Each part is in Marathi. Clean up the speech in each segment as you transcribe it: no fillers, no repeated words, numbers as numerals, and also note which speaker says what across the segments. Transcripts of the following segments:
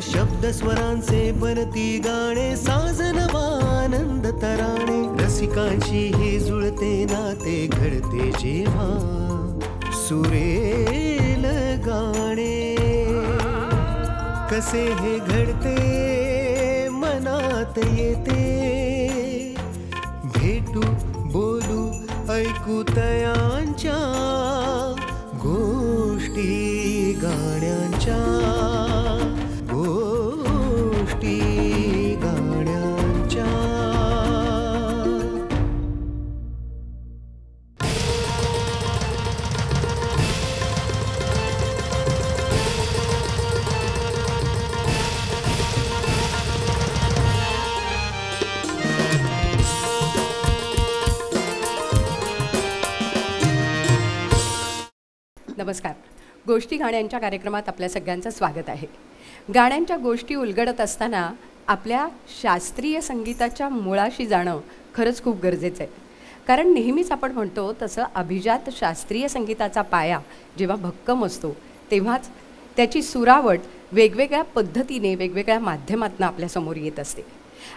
Speaker 1: शब्द स्वरांचे बनती गाणे, साजनवानंद तराणे, रसिकांची हे जुळते नाते घडते जेव्हा सुरेल गाणे. कसे हे घडते मनात येते, भेटू बोलू ऐकू तयांच्या गोष्टी गाण्यांच्या, गोष्टी गाण्यांच्या.
Speaker 2: नमस्कार. गोष्टी गाण्यांच्या कार्यक्रमात आपल्या सगळ्यांचं स्वागत आहे. गाण्यांच्या गोष्टी उलगडत असताना आपल्या शास्त्रीय संगीताच्या मुळाशी जाणं खरंच खूप गरजेचं आहे. कारण नेहमीच आपण म्हणतो तसं अभिजात शास्त्रीय संगीताचा पाया जेव्हा भक्कम असतो तेव्हाच त्याची सुरावट वेगवेगळ्या पद्धतीने वेगवेगळ्या माध्यमातून आपल्यासमोर येत असते.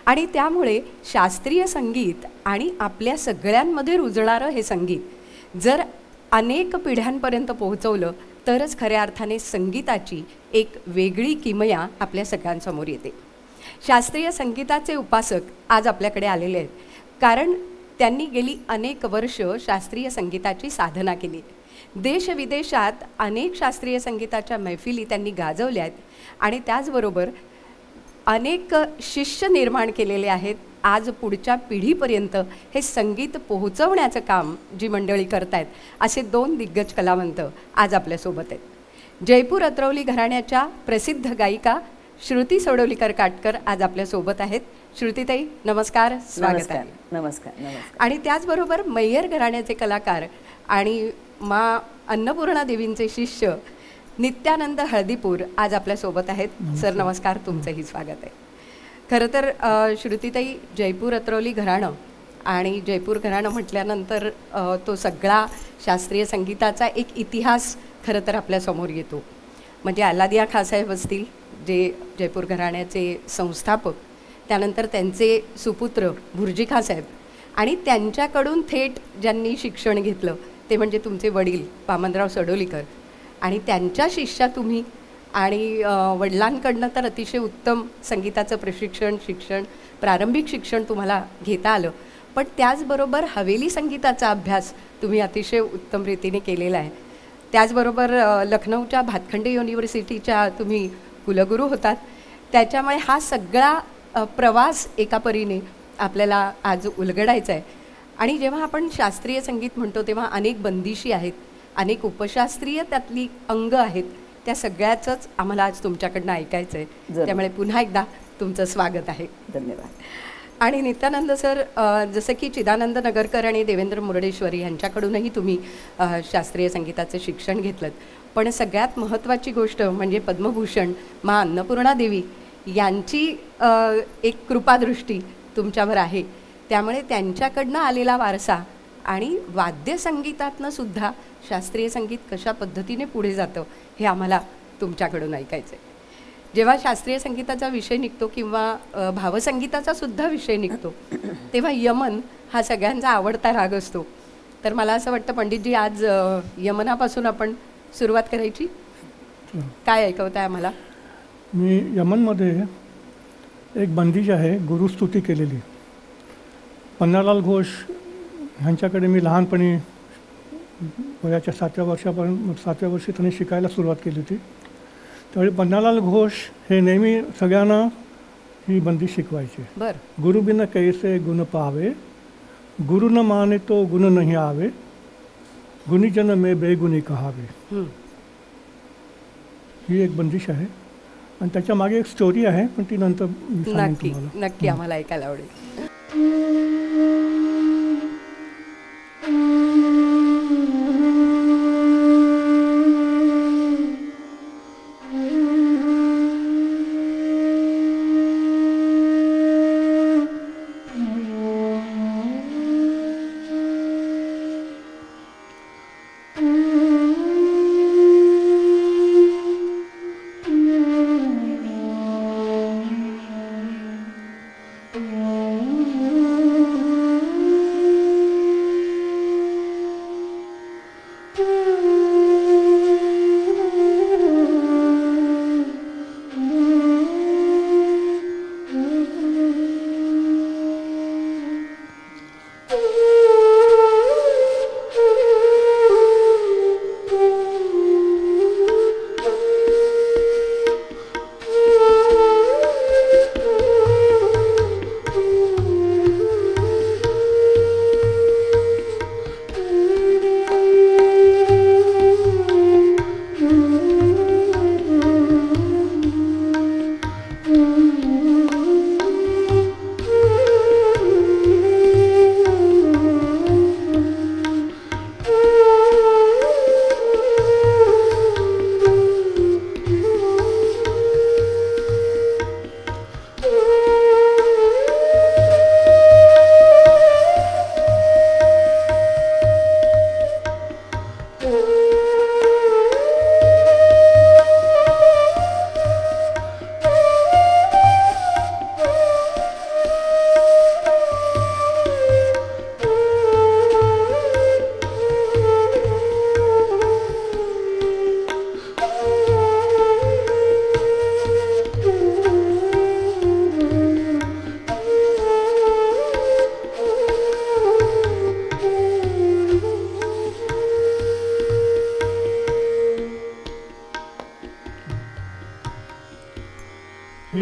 Speaker 2: आणि त्यामुळे शास्त्रीय संगीत आणि आपल्या सगळ्यांमध्ये रुजणारं हे संगीत जर अनेक पिढ्यांपर्यंत पोहोचवलं तरच खऱ्या अर्थाने संगीताची एक वेगळी किमया आपल्या सगळ्यांसमोर येते. शास्त्रीय संगीताचे उपासक आज आपल्याकडे आलेले आहेत, कारण त्यांनी गेली अनेक वर्ष शास्त्रीय संगीताची साधना केली. देशविदेशात अनेक शास्त्रीय संगीताच्या मैफिली त्यांनी गाजवल्या आहेत आणि त्याचबरोबर अनेक शिष्य निर्माण केलेले आहेत. आज पुढच्या पिढीपर्यंत हे संगीत पोहोचवण्याचं काम जी मंडळी करतायत असे दोन दिग्गज कलावंत आज आपल्यासोबत आहेत. जयपूर अत्रौली घराण्याच्या प्रसिद्ध गायिका श्रुती सोडवलीकर काटकर आज आपल्यासोबत आहेत. श्रुतीताई नमस्कार, स्वागत आहे.
Speaker 3: नमस्कार.
Speaker 2: आणि त्याचबरोबर मैयर घराण्याचे कलाकार आणि मा अन्नपूर्णा देवींचे शिष्य नित्यानंद हळदीपूर आज आपल्यासोबत आहेत. सर नमस्कार, तुमचंही स्वागत आहे. खरं तर श्रुतीताई, जयपूर अत्रौली घराणं आणि जयपूर घराणं म्हटल्यानंतर तो सगळा शास्त्रीय संगीताचा एक इतिहास खरं तर आपल्यासमोर येतो. म्हणजे अल्लादिया खाँसाहेब असतील जे जयपूर घराण्याचे संस्थापक, त्यानंतर त्यांचे सुपुत्र भुर्जी खाँसाहेब आणि त्यांच्याकडून थेट ज्यांनी शिक्षण घेतलं ते म्हणजे तुमचे वडील वामनराव सडोलीकर आणि त्यांच्या शिष्या तुम्ही. आणि वडिलांकडनं तर अतिशय उत्तम संगीताचं प्रशिक्षण शिक्षण प्रारंभिक शिक्षण तुम्हाला घेता आलं, पण त्याचबरोबर हवेली संगीताचा अभ्यास तुम्ही अतिशय उत्तम रीतीने केलेला आहे. त्याचबरोबर लखनौच्या भातखंडे युनिव्हर्सिटीच्या तुम्ही कुलगुरू होतात. त्याच्यामुळे हा सगळा प्रवास एका परीने आपल्याला आज उलगडायचा आहे. आणि जेव्हा आपण शास्त्रीय संगीत म्हणतो तेव्हा अनेक बंदिशी आहेत, अनेक उपशास्त्रीय त्यातली अंग आहेत. त्या सगळ्याचंच आम्हाला आज तुमच्याकडनं ऐकायचं आहे. त्यामुळे पुन्हा एकदा तुमचं स्वागत आहे.
Speaker 3: धन्यवाद.
Speaker 2: आणि नित्यानंद सर, जसं की चिदानंद नगरकर आणि देवेंद्र मुरडेश्वरी यांच्याकडूनही तुम्ही शास्त्रीय संगीताचं शिक्षण घेतलं, पण सगळ्यात महत्त्वाची गोष्ट म्हणजे पद्मभूषण मा अन्नपूर्णा देवी यांची एक कृपादृष्टी तुमच्यावर आहे. त्यामुळे त्यांच्याकडनं आलेला वारसा आणि वाद्यसंगीतातनं सुद्धा शास्त्रीय संगीत कशा पद्धतीने पुढे जातं हे आम्हाला तुमच्याकडून ऐकायचं आहे. जेव्हा शास्त्रीय संगीताचा विषय निघतो किंवा भावसंगीताचा सुद्धा विषय निघतो तेव्हा यमन हा सगळ्यांचा आवडता राग असतो. तर मला असं वाटतं पंडितजी आज यमनापासून आपण सुरुवात करायची. काय ऐकवताय आम्हाला?
Speaker 4: मी यमनमध्ये एक बंदिश आहे गुरुस्तुती केलेली. पन्नालाल घोष ह्यांच्याकडे मी लहानपणी वयाच्या 7व्या वर्षी त्यांनी शिकायला सुरुवात केली होती. त्यावेळी पन्नालाल घोष हे नेहमी सगळ्यांना ही बंदिश शिकवायचे. गुरु बिन कैसे गुण पावे, गुरु न माने तो गुण नहीं आवे, गुणीजन में बेगुणी कहावे. ही एक बंदिश आहे आणि त्याच्या मागे एक स्टोरी आहे, पण ती नंतर
Speaker 2: नक्की आम्हाला ऐकायला आवडेल.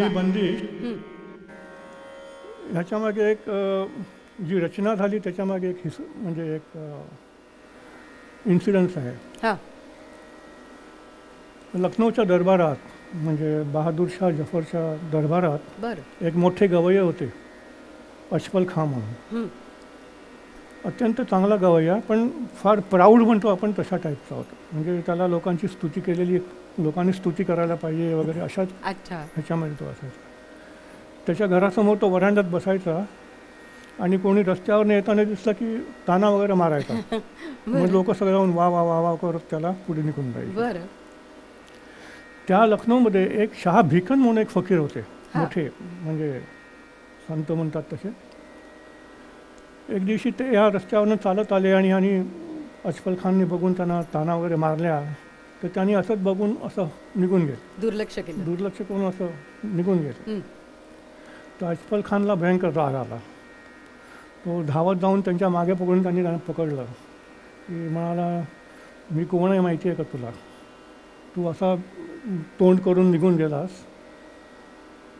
Speaker 4: ही बंदिश ह्याच्यामागे एक जी रचना झाली त्याच्यामागे एक म्हणजे एक इन्सिडन्स आहे.
Speaker 2: हां.
Speaker 4: लखनौच्या दरबारात म्हणजे बहादूर शाह जफरच्या दरबारात
Speaker 2: बरं.
Speaker 4: एक मोठे गवय्ये होते, अशफल खां म्हणून. अत्यंत चांगला गवय्या, पण फार प्राऊड म्हणतो आपण तशा टाईपचा होता. म्हणजे त्याला लोकांची स्तुती केलेली, लोकांनी स्तुती करायला पाहिजे वगैरे अशाच ह्याच्यामध्ये तो असायचा. त्याच्या घरासमोर तो वरांड्यात बसायचा आणि कोणी रस्त्यावर येताना दिसलं की ताना वगैरे मारायचा. मग लोक सगळे जाऊन वा वा वा वा करत त्याला पुढे निघून जायचे. त्या लखनौमध्ये एक शाह भिकन म्हणून एक फकीर होते, मोठे म्हणजे संत म्हणतात तसे. एक दिवशी ते या रस्त्यावरनं चालत आले आणि अशफल खानने बघून त्यांना ताना वगैरे मारल्या, तर त्यांनी असंच बघून असं निघून गेले, दुर्लक्ष करून असं निघून गेले. तर अशफल खानला भयंकर राग आला. तो धावत जाऊन त्यांच्या मागे पकडून त्यांना पकडलं की म्हणाला, मी कोण आहे माहिती आहे का तुला? तू असा तोंड करून निघून गेलास,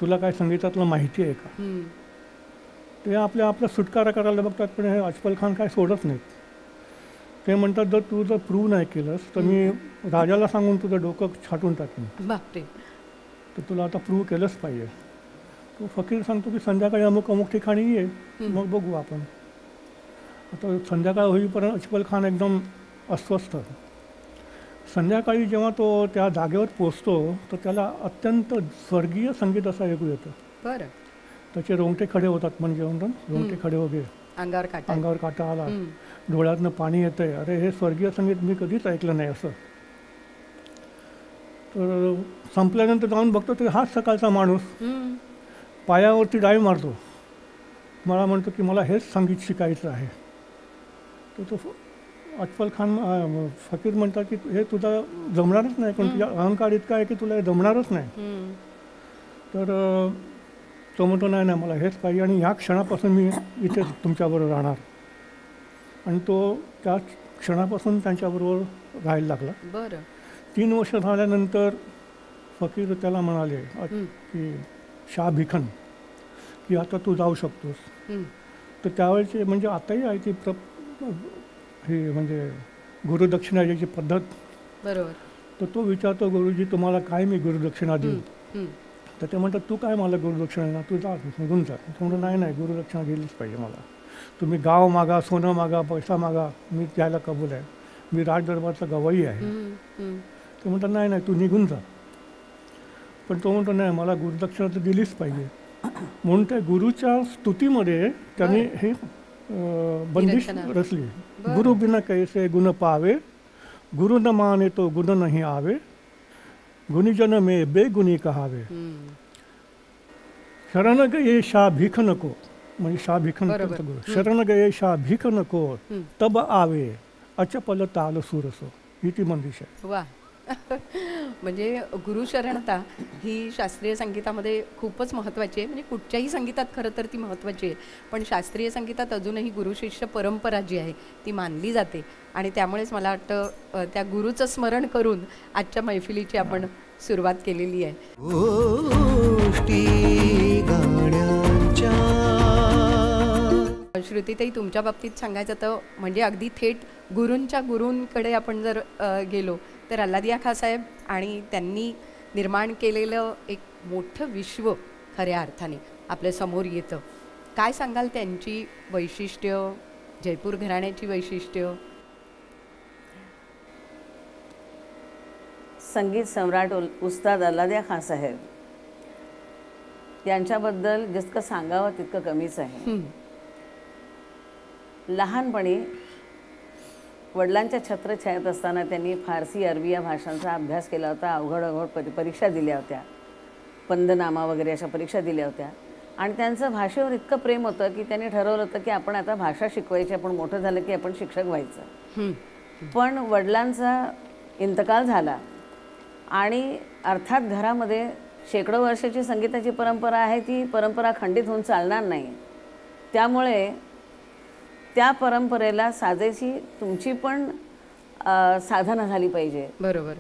Speaker 4: तुला काय संगीतातलं माहिती आहे का? ते आपला सुटकारा करायला बघतात, पण हे अशफल खान काय सोडत नाहीत. ते म्हणतात, जर तू प्रूव्ह नाही केलंस तर मी राजाला सांगून तुझं डोकं छाटून टाकेन. तर तुला आता प्रूव्ह केलंच पाहिजे. तो फकीर सांगतो की संध्याकाळी अमुक अमुक ठिकाणी ये, मग बघू आपण. आता संध्याकाळ होईपर्यंत अशफल खान एकदम अस्वस्थ. संध्याकाळी जेव्हा तो त्या जागेवर पोचतो तर त्याला अत्यंत स्वर्गीय संगीत असं ऐकू येतं. बरं. त्याचे रोंगटे खडे होतात, म्हणजे रोंगटे खडे वगैरे, अंगावर काटा आला, डोळ्यातनं पाणी येतंय. अरे हे स्वर्गीय संगीत मी कधीच ऐकलं नाही असं. तर संपल्यानंतर जाऊन बघतो तर हाच सकाळचा माणूस पायावरती डाय मारतो, मला म्हणतो की मला हेच संगीत शिकायचं आहे. तर तो अशफल खान फकीर म्हणतात की हे तुझा जमणारच नाही, पण तुझा अहंकार इतका आहे की तुला हे जमणारच नाही. तर तो म्हणतो, नाही नाही मला हेच पाहिजे आणि ह्या क्षणापासून मी इथे तुमच्याबरोबर राहणार. आणि तो त्या क्षणापासून त्यांच्याबरोबर राहायला लागला. बरं. 3 वर्ष झाल्यानंतर फकीर त्याला म्हणाले की शाह भिकन की आता तू जाऊ शकतोस. तर त्यावेळेचे म्हणजे आताही आहे ती ही म्हणजे गुरुदक्षिणा द्यायची पद्धत. बरोबर. तर तो विचारतो, गुरुजी तुम्हाला काय मी गुरुदक्षिणा देऊ? तर ते म्हणतात, तू काय मला गुरुदक्षिणा, तू जा निघून जा. तो म्हणतो, नाही नाही गुरुदक्षिणा दिलीच पाहिजे मला. तुम्ही गाव मागा, सोनं मागा, पैसा मागा, मी द्यायला कबूल आहे. मी राजदरबारचा गवई आहे. ते म्हणतात, नाही नाही तू निघून जा. पण तो म्हणतो, नाही मला गुरुदक्षिणा तर दिलीच पाहिजे. म्हणून त्या गुरुच्या स्तुतीमध्ये त्यांनी हे बंदिश रचली. गुरु बिना कैसे गुण पावे, गुरु न माने तो गुण नहीं आवे, गुणीजन में बेगुणी कहावे. शरण गये शाह भीख नको, म्हणजे शाह भीख नको गुरु. शरण गये शाह भीख नको, तब आवे अचपल ताल सुरसो. ही ती बंदिश आहे.
Speaker 2: वा. म्हणजे गुरुशरणता ही शास्त्रीय संगीतामध्ये खूपच महत्त्वाची आहे. म्हणजे कुठच्याही संगीतात खरं तर ती महत्त्वाची आहे, पण शास्त्रीय संगीतात अजूनही गुरुशिष्य परंपरा जी आहे ती मानली जाते. आणि त्यामुळेच मला वाटतं त्या गुरुचं स्मरण करून आजच्या मैफिलीची आपण सुरुवात केलेली आहे. श्रुतीताई, तुमच्या बाबतीत सांगायचं तर म्हणजे अगदी थेट गुरूंच्या गुरूंकडे आपण जर गेलो तर अल्लादिया खाँ साहेब आणि त्यांनी निर्माण केलेलं एक मोठं विश्व खऱ्या अर्थाने आपल्या समोर येतं. काय सांगाल त्यांची वैशिष्ट्य, जयपूर घराण्याची वैशिष्ट्य?
Speaker 3: संगीत सम्राट उस्ताद अल्लादिया खाँ साहेब यांच्याबद्दल जितकं सांगावं तितकं कमीच आहे. लहानपणी वडिलांच्या छत्रछायेत असताना त्यांनी फारसी, अरबी या भाषांचा अभ्यास केला होता. अवघड परीक्षा दिल्या होत्या, पंदनामा वगैरे अशा परीक्षा दिल्या होत्या. आणि त्यांचं भाषेवर इतकं प्रेम होतं की त्यांनी ठरवलं होतं की आपण आता भाषा शिकवायची, आपण मोठं झालं की आपण शिक्षक व्हायचं. पण वडिलांचा इंतकाल झाला आणि अर्थात घरामध्ये शेकडो वर्षाची संगीताची परंपरा आहे, ती परंपरा खंडित होऊन चालणार नाही. त्यामुळे त्या परंपरेला साजेशी तुमची पण साधना झाली पाहिजे.
Speaker 2: बरोबर.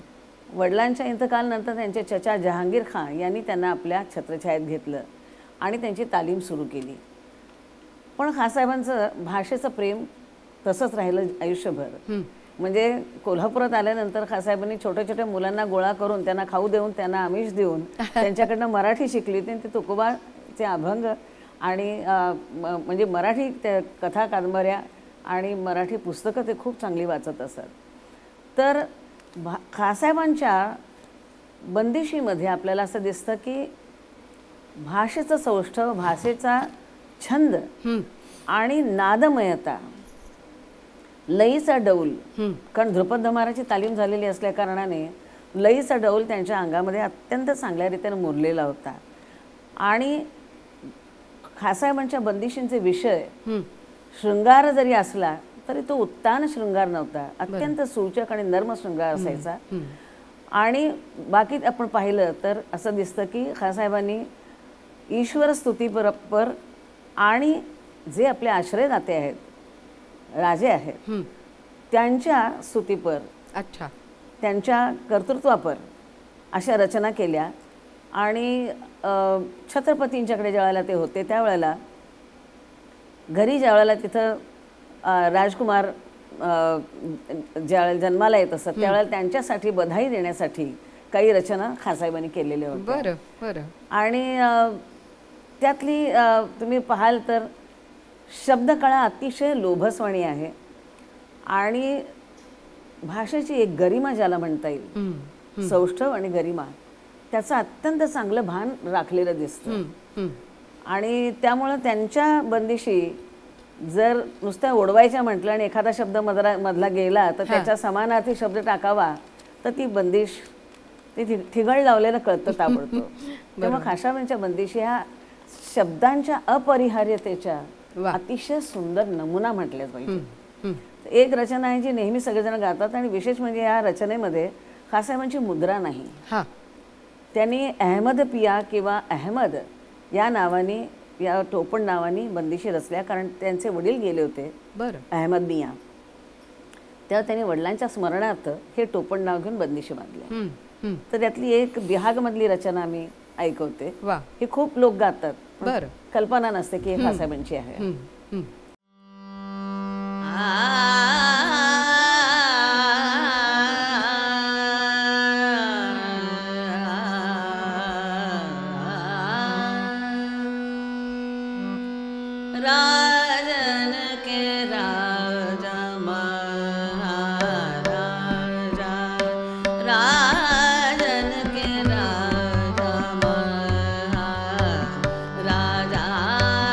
Speaker 3: वडिलांच्या इंतकालानंतर त्यांचे चचा जहांगीर खान यांनी त्यांना आपल्या छत्रछायेत घेतलं आणि त्यांची तालीम सुरू केली. पण खासाहेबांचं भाषेचं प्रेम तसंच राहिलं आयुष्यभर. म्हणजे कोल्हापुरात आल्यानंतर खासाहेबांनी छोट्या छोट्या मुलांना गोळा करून त्यांना खाऊ देऊन त्यांना आमिष देऊन त्यांच्याकडनं मराठी शिकली. ते तुकोबाचे अभंग आणि म्हणजे मराठी त्या कथा कादंबऱ्या आणि मराठी पुस्तकं ते खूप चांगली वाचत असत. तर खासाहेबांच्या बंदिशीमध्ये आपल्याला असं दिसतं की भाषेचं सौष्ठव, भाषेचा छंद आणि नादमयता, लयीचा डौल, कारण ध्रुपद धमाराची तालीम झालेली असल्या कारणाने लयीचा डौल त्यांच्या अंगामध्ये अत्यंत चांगल्या रीतीने मुरलेला होता. आणि खासाहेबांच्या बंदिशींचे विषय शृंगार जरी असला तरी तो उत्तान शृंगार नव्हता, अत्यंत सूचक आणि नर्म शृंगार असायचा. आणि बाकी आपण पाहिलं तर असं दिसतं की खासाहेबांनी ईश्वर स्तुतीपर आणि जे आपले आश्रयदाते आहेत, राजे आहेत, त्यांच्या स्तुतीपर,
Speaker 2: अच्छा,
Speaker 3: त्यांच्या कर्तृत्वापर अशा रचना केल्या. आणि छत्रपतींच्याकडे ज्यावेळेला ते होते त्यावेळेला घरी ज्यावेळेला तिथं राजकुमार ज्यावेळेला जन्माला येत असत त्यावेळेला त्यांच्यासाठी बधाई देण्यासाठी काही रचना खासाहेबांनी केलेल्या होत्या.
Speaker 2: बरं बरं.
Speaker 3: आणि त्यातली तुम्ही पाहाल तर शब्दकळा अतिशय लोभसवाणी आहे आणि भाषेची एक गरिमा ज्याला म्हणता येईल, सौष्ठव आणि गरिमा, त्याचं अत्यंत चांगलं भान राखलेलं दिसतं. आणि त्यामुळं त्यांच्या बंदिशी जर नुसत्या ओढवायच्या म्हटलं आणि एखादा शब्द मधला गेला तर त्याच्या समानार्थी शब्द टाकावा तर ती बंदिश ती ठिगळ लावलेलं कळतं ताबडतोब. तेव्हा खासाहेबांच्या बंदिशी ह्या शब्दांच्या अपरिहार्यतेच्या अतिशय सुंदर नमुना म्हटल्याच पाहिजे. एक रचना आहे जी नेहमी सगळेजण गातात आणि विशेष म्हणजे या रचनेमध्ये खासाहेबांची मुद्रा नाही. त्यांनी अहमद पिया किंवा अहमद या नावाने, या टोपण नावाने बंदिशी रचल्या, कारण त्यांचे वडील गेले होते अहमद मिया. तेव्हा त्यांनी वडिलांच्या स्मरणार्थ हे टोपण नाव घेऊन बंदिशी बांधल्या. तर त्यातली एक बिहागमधली रचना मी ऐकवते. ही खूप लोक गातात, कल्पना नसते की हे खासाहेबांची आहे.
Speaker 5: राजन के राजा महाराजा, राजन के राजा महाराजा, राजन के राजा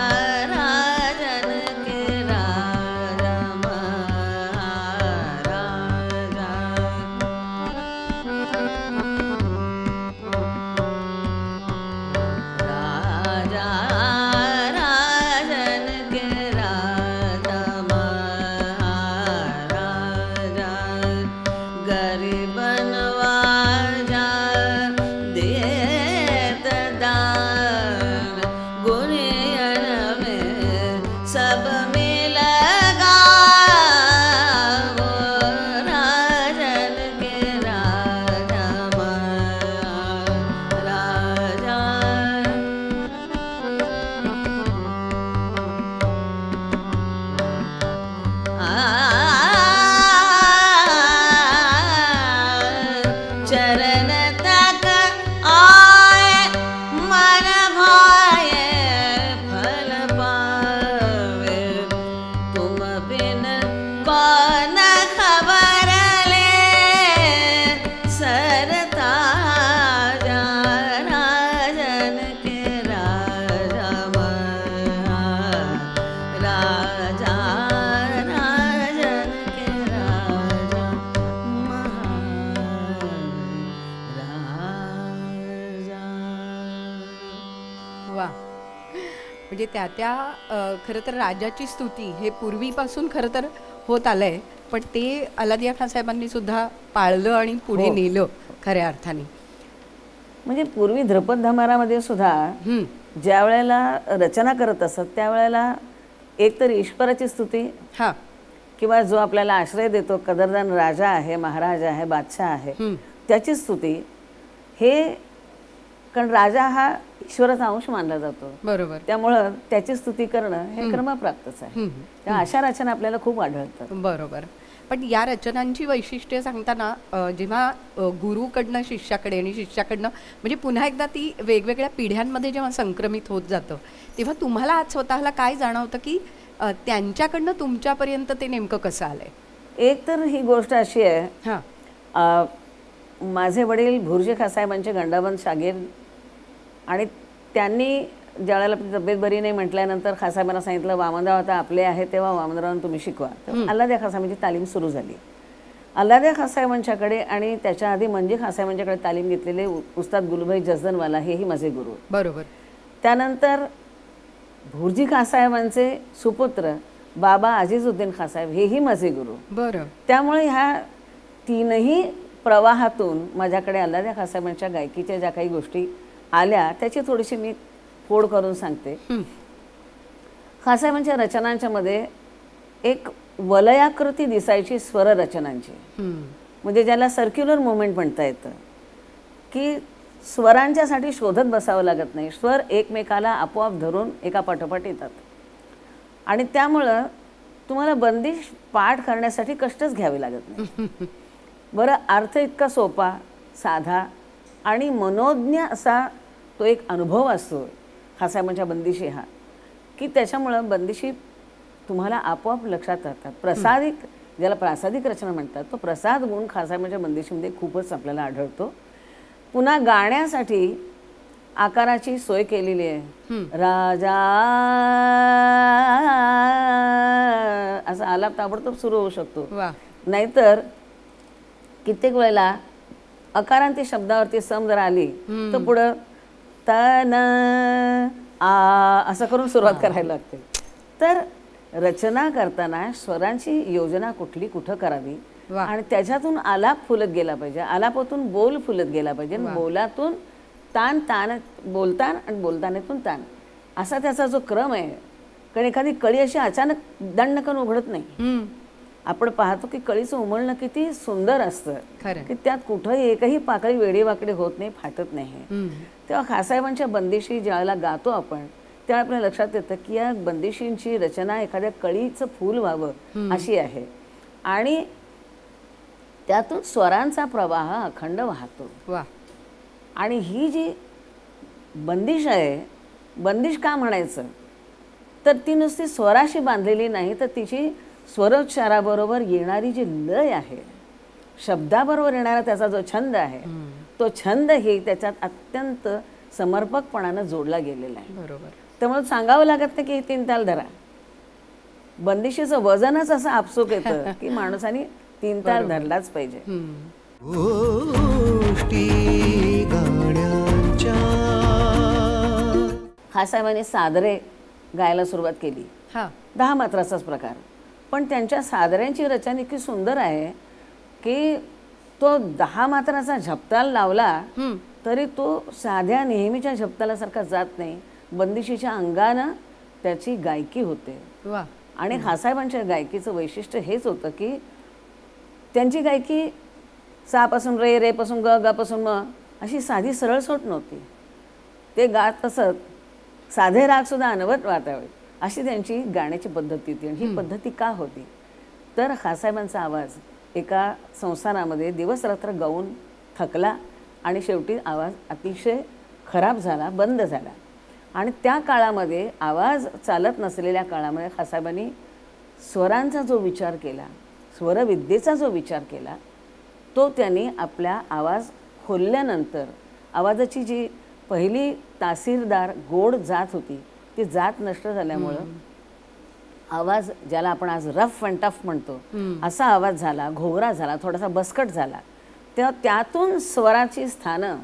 Speaker 2: म्हणजे त्या खरं तर राजाची स्तुती हे पूर्वीपासून खरं तर होत आलंय, पण ते अलादिया खान साहेबांनी सुद्धा पाळलं आणि पुढे नेलं खऱ्या अर्थाने.
Speaker 3: म्हणजे पूर्वी ध्रुपद धमारामध्ये सुद्धा ज्या वेळेला रचना करत असत त्यावेळेला एक तर ईश्वराची स्तुती किंवा जो आपल्याला आश्रय देतो, कदरदान राजा आहे, महाराज आहे, बादशाह आहे, त्याची स्तुती हे, कारण राजा हा ईश्वराचा अंश मानला जातो,
Speaker 2: बरोबर.
Speaker 3: त्यामुळं त्याची स्तुती करणं हे क्रमप्राप्तच आहे. त्या अशा रचना आपल्याला खूप आढळतात.
Speaker 2: बरोबर. पण या रचनांची वैशिष्ट्ये सांगताना जेव्हा गुरुकडनं शिष्याकडे आणि शिष्याकडनं म्हणजे पुन्हा एकदा ती वेगवेगळ्या पिढ्यांमध्ये जेव्हा संक्रमित होत जातं, तेव्हा तुम्हाला आज स्वतःला काय जाणवतं की त्यांच्याकडनं तुमच्यापर्यंत ते नेमकं कसं आलंय?
Speaker 3: एक तर ही गोष्ट अशी आहे,
Speaker 2: हां.
Speaker 3: माझे वडील भुर्जे खासाहेबांचे गंडाबंद शागीर, आणि त्यांनी ज्यावेळेला आपली तब्येत बरी नाही म्हटल्यानंतर खासाहेबांना सांगितलं वामनराव आता आपले आहे तेव्हा वामनरावांना तुम्ही शिकवा. तेव्हा अल्लाद्या खासाहेबांची तालीम सुरू झाली. अल्लाद्या खासाहेबांच्याकडे आणि त्याच्या आधी मंजी खासाहेबांच्याकडे तालीम घेतलेले उस्ताद गुलभाई जसदनवाला हेही माझे गुरु.
Speaker 2: बरोबर.
Speaker 3: त्यानंतर भुर्जी खासाहेबांचे सुपुत्र बाबा अजीजुद्दीन खासाहेब हेही माझे गुरु.
Speaker 2: बरं.
Speaker 3: त्यामुळे ह्या तीनही प्रवाहातून माझ्याकडे अल्लाद्या खासाहेबांच्या गायकीच्या ज्या काही गोष्टी आल्या त्याची थोडीशी मी फोड करून सांगते. खासाहेबांच्या रचनांच्या मध्ये एक वलयाकृती दिसायची स्वर रचनांची, म्हणजे ज्याला सर्क्युलर मुवमेंट म्हणता येतं, की स्वरांच्यासाठी शोधत बसावं लागत नाही, स्वर एकमेकाला आपोआप धरून एका पाठोपाठ येतात. आणि त्यामुळं तुम्हाला बंदिश पाठ करण्यासाठी कष्टच घ्यावे लागत नाही. बरं, अर्थ इतका सोपा, साधा आणि मनोज्ञ असा तो एक अनुभव असतो खासाहेबांच्या बंदिशी हा, की त्याच्यामुळं बंदिशी तुम्हाला आपोआप लक्षात राहतात. प्रसादिक, ज्याला प्रासादिक रचना म्हणतात, तो प्रसाद गुण खासाहेबांच्या बंदिशीमध्ये खूपच आपल्याला आढळतो. पुन्हा गाण्यासाठी आकाराची सोय केलेली आहे. राजा असा आलाप ताबडतोब सुरू होऊ शकतो. नाहीतर कित्येक वेळेला अकारांती शब्दावरती सम जर आली तर पुढं तन आ असं करून सुरुवात करायला लागते. तर रचना करताना स्वरांची योजना कुठली कुठं करावी आणि त्याच्यातून आलाप फुलत गेला पाहिजे, आलापातून बोल फुलत गेला पाहिजे, बोलातून तान, तान बोलतान आणि बोलतानेतून तान, असा त्याचा जो क्रम आहे. कारण एखादी कळी अशी अचानक दंड करून उघडत नाही. आपण पाहतो की कळीचं उमलणं किती सुंदर असतं, की त्यात कुठंही एकही पाकळी वेडीवाकडी होत नाही, फाटत नाही. तेव्हा खासाहेबांच्या बंदिशी ज्यावेळेला गातो आपण त्यावेळेला आपल्या लक्षात येतं की या बंदिशींची रचना एखाद्या कळीचं फूल व्हावं अशी आहे, आणि त्यातून स्वरांचा प्रवाह अखंड वाहतो. आणि ही जी बंदिश आहे, बंदिश का म्हणायचं तर ती नुसती स्वराशी बांधलेली नाही, तर तिची स्वरोच्चाराबरोबर येणारी जी लय आहे, शब्दाबरोबर येणारा त्याचा जो छंद आहे, तो छंद ही त्याच्यात अत्यंत समर्पकपणानं जोडला गेलेला आहे. बरोबर. त्यामुळे सांगावं लागत नाही की 3 ताल धरा. बंदिशीचं वजनच असं आपसूक येतं की माणसाने 3 ताल धरलाच पाहिजे. खासाहेबांनी सादरे गायला सुरुवात केली. 10 मात्राचाच प्रकार, पण त्यांच्या सादऱ्यांची रचना इतकी सुंदर आहे की तो 10 मात्राचा झपताल लावला तरी तो साध्या नेहमीच्या झपतालासारखा जात नाही. बंदिशीच्या अंगानं त्याची गायकी होते. आणि खासाहेबांच्या गायकीचं वैशिष्ट्य हेच होतं की त्यांची गायकी सा पासून रे, रे पासून ग, ग पासून म अशी साधी सरळसोट नव्हती. ते गात असत, साधे राग सुद्धा अनवट वाटावे अशी त्यांची गाण्याची पद्धती होती. आणि ही पद्धती का होती तर खासाहेबांचा आवाज एका संस्थानामध्ये दिवस रात्र गाऊन थकला आणि शेवटी आवाज अतिशय खराब झाला, बंद झाला. आणि त्या काळामध्ये आवाज चालत नसलेल्या काळामध्ये खासाहेबांनी स्वरांचा जो विचार केला, स्वरविद्येचा जो विचार केला, तो त्यांनी आपल्या आवाज खोलल्यानंतर आवाजाची जी पहिली तासीरदार गोड जात होती ती जात नष्ट झाल्यामुळं आवाज, ज्याला आपण आज रफ अँड टफ म्हणतो, असा आवाज झाला, घोगरा झाला, थोडासा बसकट झाला. तेव्हा त्यातून स्वराची स्थानं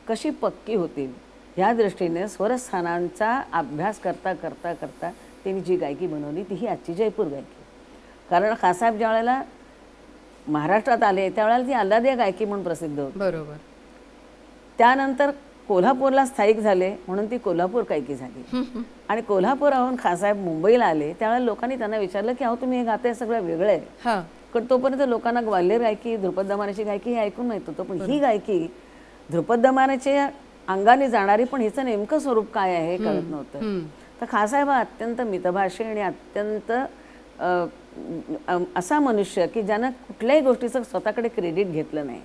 Speaker 3: कशी पक्की होतील ह्या दृष्टीने स्वरस्थानांचा अभ्यास करता करता करता त्यांनी जी गायकी बनवली ती ही आजची जयपूर गायकी. कारण खासाहेब ज्या वेळेला महाराष्ट्रात आले त्यावेळेला ती अल्लादिया गायकी म्हणून प्रसिद्ध होती.
Speaker 2: बरोबर.
Speaker 3: त्यानंतर कोल्हापूरला स्थायिक झाले म्हणून ती कोल्हापूर गायकी झाली. आणि कोल्हापूरहून खासाहेब मुंबईला आले त्यावेळेला लोकांनी त्यांना विचारलं की अहो तुम्ही हे गाताय सगळं वेगळं आहे.
Speaker 2: हां
Speaker 3: कारण तोपर्यंत लोकांना ग्वाल्हेर गायकी ध्रुपद दमानाची गायकी हे ऐकून माहित होतं, पण ही गायकी ध्रुपद दमानाच्या अंगाने जाणारी पण हिचं नेमकं स्वरूप काय आहे हे कळत नव्हतं. तर खासाहेब हा अत्यंत मितभाषी आणि अत्यंत असा मनुष्य की ज्यानं कुठल्याही गोष्टीचं स्वतःकडे क्रेडिट घेतलं नाही.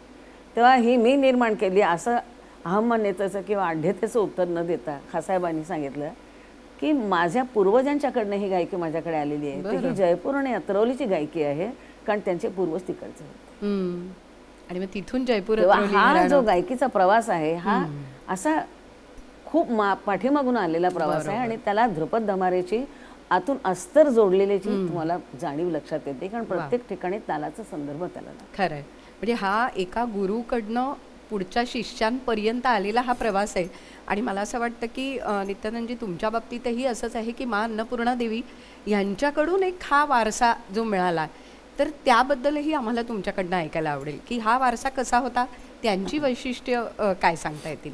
Speaker 3: तेव्हा ही मी निर्माण केली असं अहमन्यतेचं किंवा आढ्यतेचं उत्तर न देता खासाहेबांनी सांगितलं की माझ्या पूर्वजांच्याकडनं ही गायकी माझ्याकडे आलेली आहे. तर ही जयपूर आणि अत्रवलीची गायकी आहे कारण त्यांचे पूर्वज तिकडचे होते.
Speaker 2: आणि मग तिथून जयपूर
Speaker 3: तेव्हा हा जो गायकीचा प्रवास आहे हा असा खूप पाठीमागून आलेला प्रवास आहे आणि त्याला ध्रुपद धमारेची आतून अस्तर जोडलेल्याची तुम्हाला जाणीव लक्षात येते कारण प्रत्येक ठिकाणी तालाचा संदर्भ त्याला
Speaker 2: खरं आहे. म्हणजे हा एका गुरुकडनं पुढच्या शिष्यांपर्यंत आलेला हा प्रवास आहे. आणि मला असं वाटतं की नित्यानंदजी तुमच्या बाबतीतही असंच आहे की मा अन्नपूर्णा देवी यांच्याकडून एक हा वारसा जो मिळाला तर त्याबद्दलही आम्हाला तुमच्याकडनं ऐकायला आवडेल की हा वारसा कसा होता, त्यांची वैशिष्ट्य काय सांगता येतील.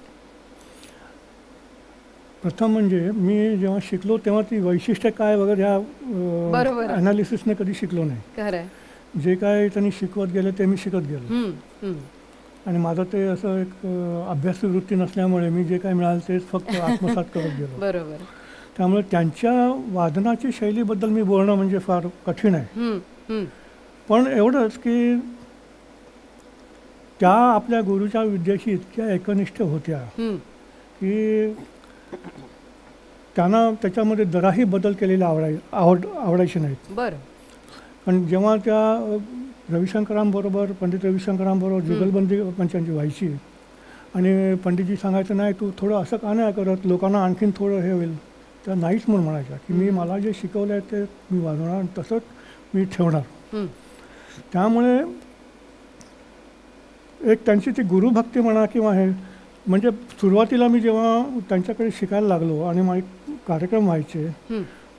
Speaker 4: प्रथम म्हणजे मी जेव्हा शिकलो तेव्हा ती वैशिष्ट्य काय वगैरे ह्या
Speaker 2: बरोबर
Speaker 4: ॲनालिसिसने कधी शिकलो नाही.
Speaker 2: खरं आहे.
Speaker 4: जे काय त्यांनी शिकवत गेले ते मी शिकत गेलो. आणि माझं ते असं एक अभ्यासी वृत्ती नसल्यामुळे मी जे काय मिळालं तेच फक्त आत्मसात करत गेलो.
Speaker 2: बरोबर.
Speaker 4: त्यामुळे त्यांच्या वादनाची शैलीबद्दल मी बोलणं म्हणजे फार कठीण आहे. पण एवढंच की त्या आपल्या गुरुच्या विद्येशी इतक्या एकनिष्ठ होत्या की त्यांना त्याच्यामध्ये जराही बदल केलेले आवडायचे नाहीत.
Speaker 2: बरं.
Speaker 4: पण जेव्हा त्या रविशंकरांबरोबर पंडित रविशंकरांबरोबर जुगलबंदी पंचांची व्हायची आणि पंडितजी सांगायचं नाही तू थोडं असं का नाही करत लोकांना आणखीन थोडं हे होईल, तर नाहीच म्हणून म्हणायच्या की मी मला जे शिकवलं आहे ते मी वाजवणार आणि तसंच मी ठेवणार. त्यामुळे एक त्यांची ती गुरुभक्ती म्हणा किंवा हे म्हणजे सुरुवातीला मी जेव्हा त्यांच्याकडे शिकायला लागलो आणि माझे कार्यक्रम व्हायचे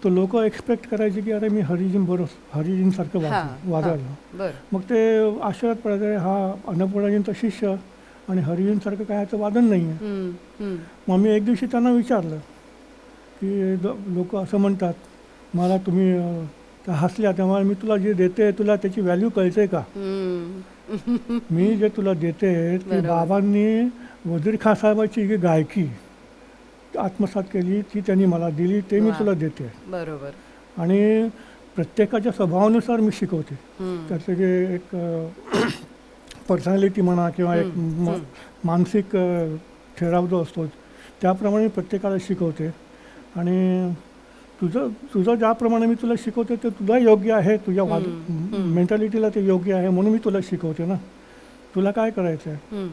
Speaker 4: तर लोक एक्सपेक्ट करायचे की अरे मी हरिजींसारखं वाजवायला. मग ते आश्चर्यात पडायचे हा अन्नपूर्णाजींचा शिष्य आणि हरिजींसारखं काय याचं वादन नाही आहे. मग मी एक दिवशी त्यांना विचारलं की लोक असं म्हणतात मला तुम्ही हसल्या तेव्हा मी तुला जे देते तुला त्याची व्हॅल्यू कळते का. मी जे तुला देते ती बाबांनी वजीर खान साहेबाची जी गायकी आत्मसात केली ती त्यांनी मला दिली ते मी तुला देते.
Speaker 2: बरोबर.
Speaker 4: आणि प्रत्येकाच्या स्वभावानुसार मी शिकवते. त्याचं जे एक पर्सनॅलिटी म्हणा किंवा एक मानसिक ठराव जो असतो त्याप्रमाणे प्रत्येकाला शिकवते. आणि तुझं ज्याप्रमाणे मी तुला शिकवते ते तुला योग्य आहे, तुझ्या मेंटॅलिटीला ते योग्य आहे म्हणून मी तुला शिकवते ना, तुला काय करायचं आहे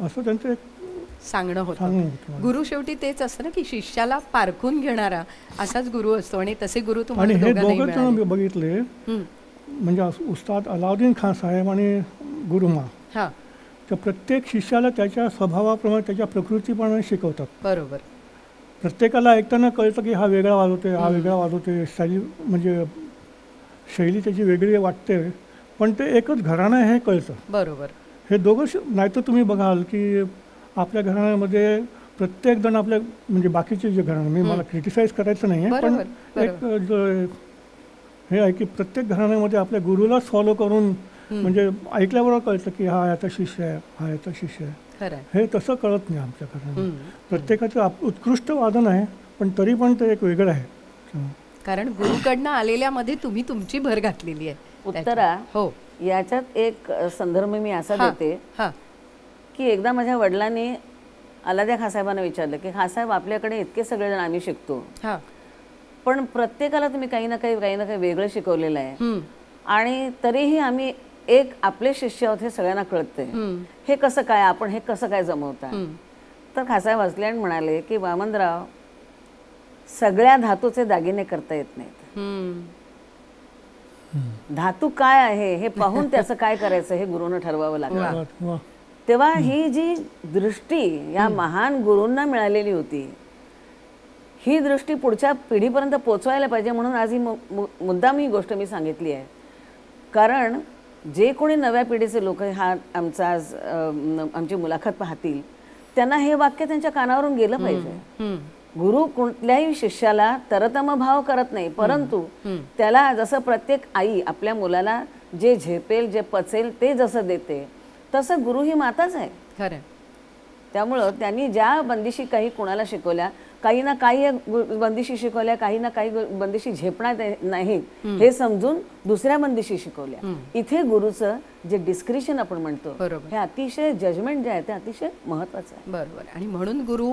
Speaker 4: असं त्यांचं एक
Speaker 2: सांगणं होतं. गुरु शेवटी तेच असतं ना की शिष्याला पारखून घेणारा असाच गुरु असतो आणि तसे गुरु तुम्हाला
Speaker 4: आणि हे दोघं जण बघितले म्हणजे उस्ताद अलाउद्दीन खान साहेब आणि गुरुमा तर प्रत्येक शिष्याला त्याच्या स्वभावाप्रमाणे त्याच्या प्रकृतीप्रमाणे शिकवतात.
Speaker 2: बरोबर.
Speaker 4: प्रत्येकाला ऐकताना कळतं की हा वेगळा वाजवते हा वेगळा वाजवते शैली म्हणजे शैली त्याची वेगळी वाटते पण ते एकच घराणं हे कळतं.
Speaker 2: बरोबर.
Speaker 4: हे दोघं नाहीतर तुम्ही बघाल की आपल्या घराण्यामध्ये प्रत्येक जण आपल्या म्हणजे बाकीचे जे घराणं मी मला क्रिटिसाइज करायचं नाही आहे पण एक हे आहे की प्रत्येक घराण्यामध्ये आपल्या गुरुलाच फॉलो करून म्हणजे ऐकल्याबरोबर कळतं की हा याचा शिष्य आहे हा याचा शिष्य आहे. हे तसं कळत नाही आमच्या घराण्यात. प्रत्येकाचं उत्कृष्ट वादन आहे पण तरी पण ते एक वेगळं आहे.
Speaker 2: कारण गुरुकडनं आलेल्यामध्ये तुम्ही तुमची भर घातलेली आहे.
Speaker 3: उत्तरा हो याच्यात एक संदर्भ मी असा देते की एकदा माझ्या वडिलांनी अलाद्या खासाहेबांना विचारलं की खासाहेब आपल्याकडे इतके सगळेजण आम्ही शिकतो पण प्रत्येकाला तुम्ही काही ना काही वेगळं शिकवलेलं आहे आणि तरीही आम्ही एक आपले शिष्य आहोत हे सगळ्यांना कळते, हे कसं काय आपण हे कसं काय जमवता. तर खासाहेब हसले आणि म्हणाले की वामनराव सगळ्या धातूचे दागिने करता येत नाहीत. धातू काय आहे हे पाहून त्याचं काय करायचं हे गुरुनं ठरवावं लागलं. तेव्हा ही जी दृष्टी या महान गुरूंना मिळालेली होती ही दृष्टी पुढच्या पिढीपर्यंत पोचवायला पाहिजे म्हणून आज ही मुद्दाम ही गोष्ट मी सांगितली आहे. कारण जे कोणी नव्या पिढीचे लोक हा आमचा आज आमची मुलाखत पाहतील त्यांना हे वाक्य त्यांच्या कानावरून गेलं पाहिजे. गुरु कुठल्याही शिष्याला तरतम भाव करत नाही, परंतु त्याला जसं प्रत्येक आई आपल्या मुलाला जे झेपेल जे पचेल ते जसं देते, तसं गुरु ही माताच आहे.
Speaker 2: खरं.
Speaker 3: त्यामुळं त्यांनी ज्या बंदिशी काही कुणाला शिकवल्या, काही ना काही बंदिशी शिकवल्या, काही ना काही बंदिशी झेपणार नाहीत हे समजून दुसऱ्या बंदिशी शिकवल्या. इथे गुरुचं जे डिस्क्रिशन आपण म्हणतो हे अतिशय जजमेंट जे आहे ते अतिशय महत्वाचं आहे.
Speaker 2: बरोबर. आणि म्हणून गुरु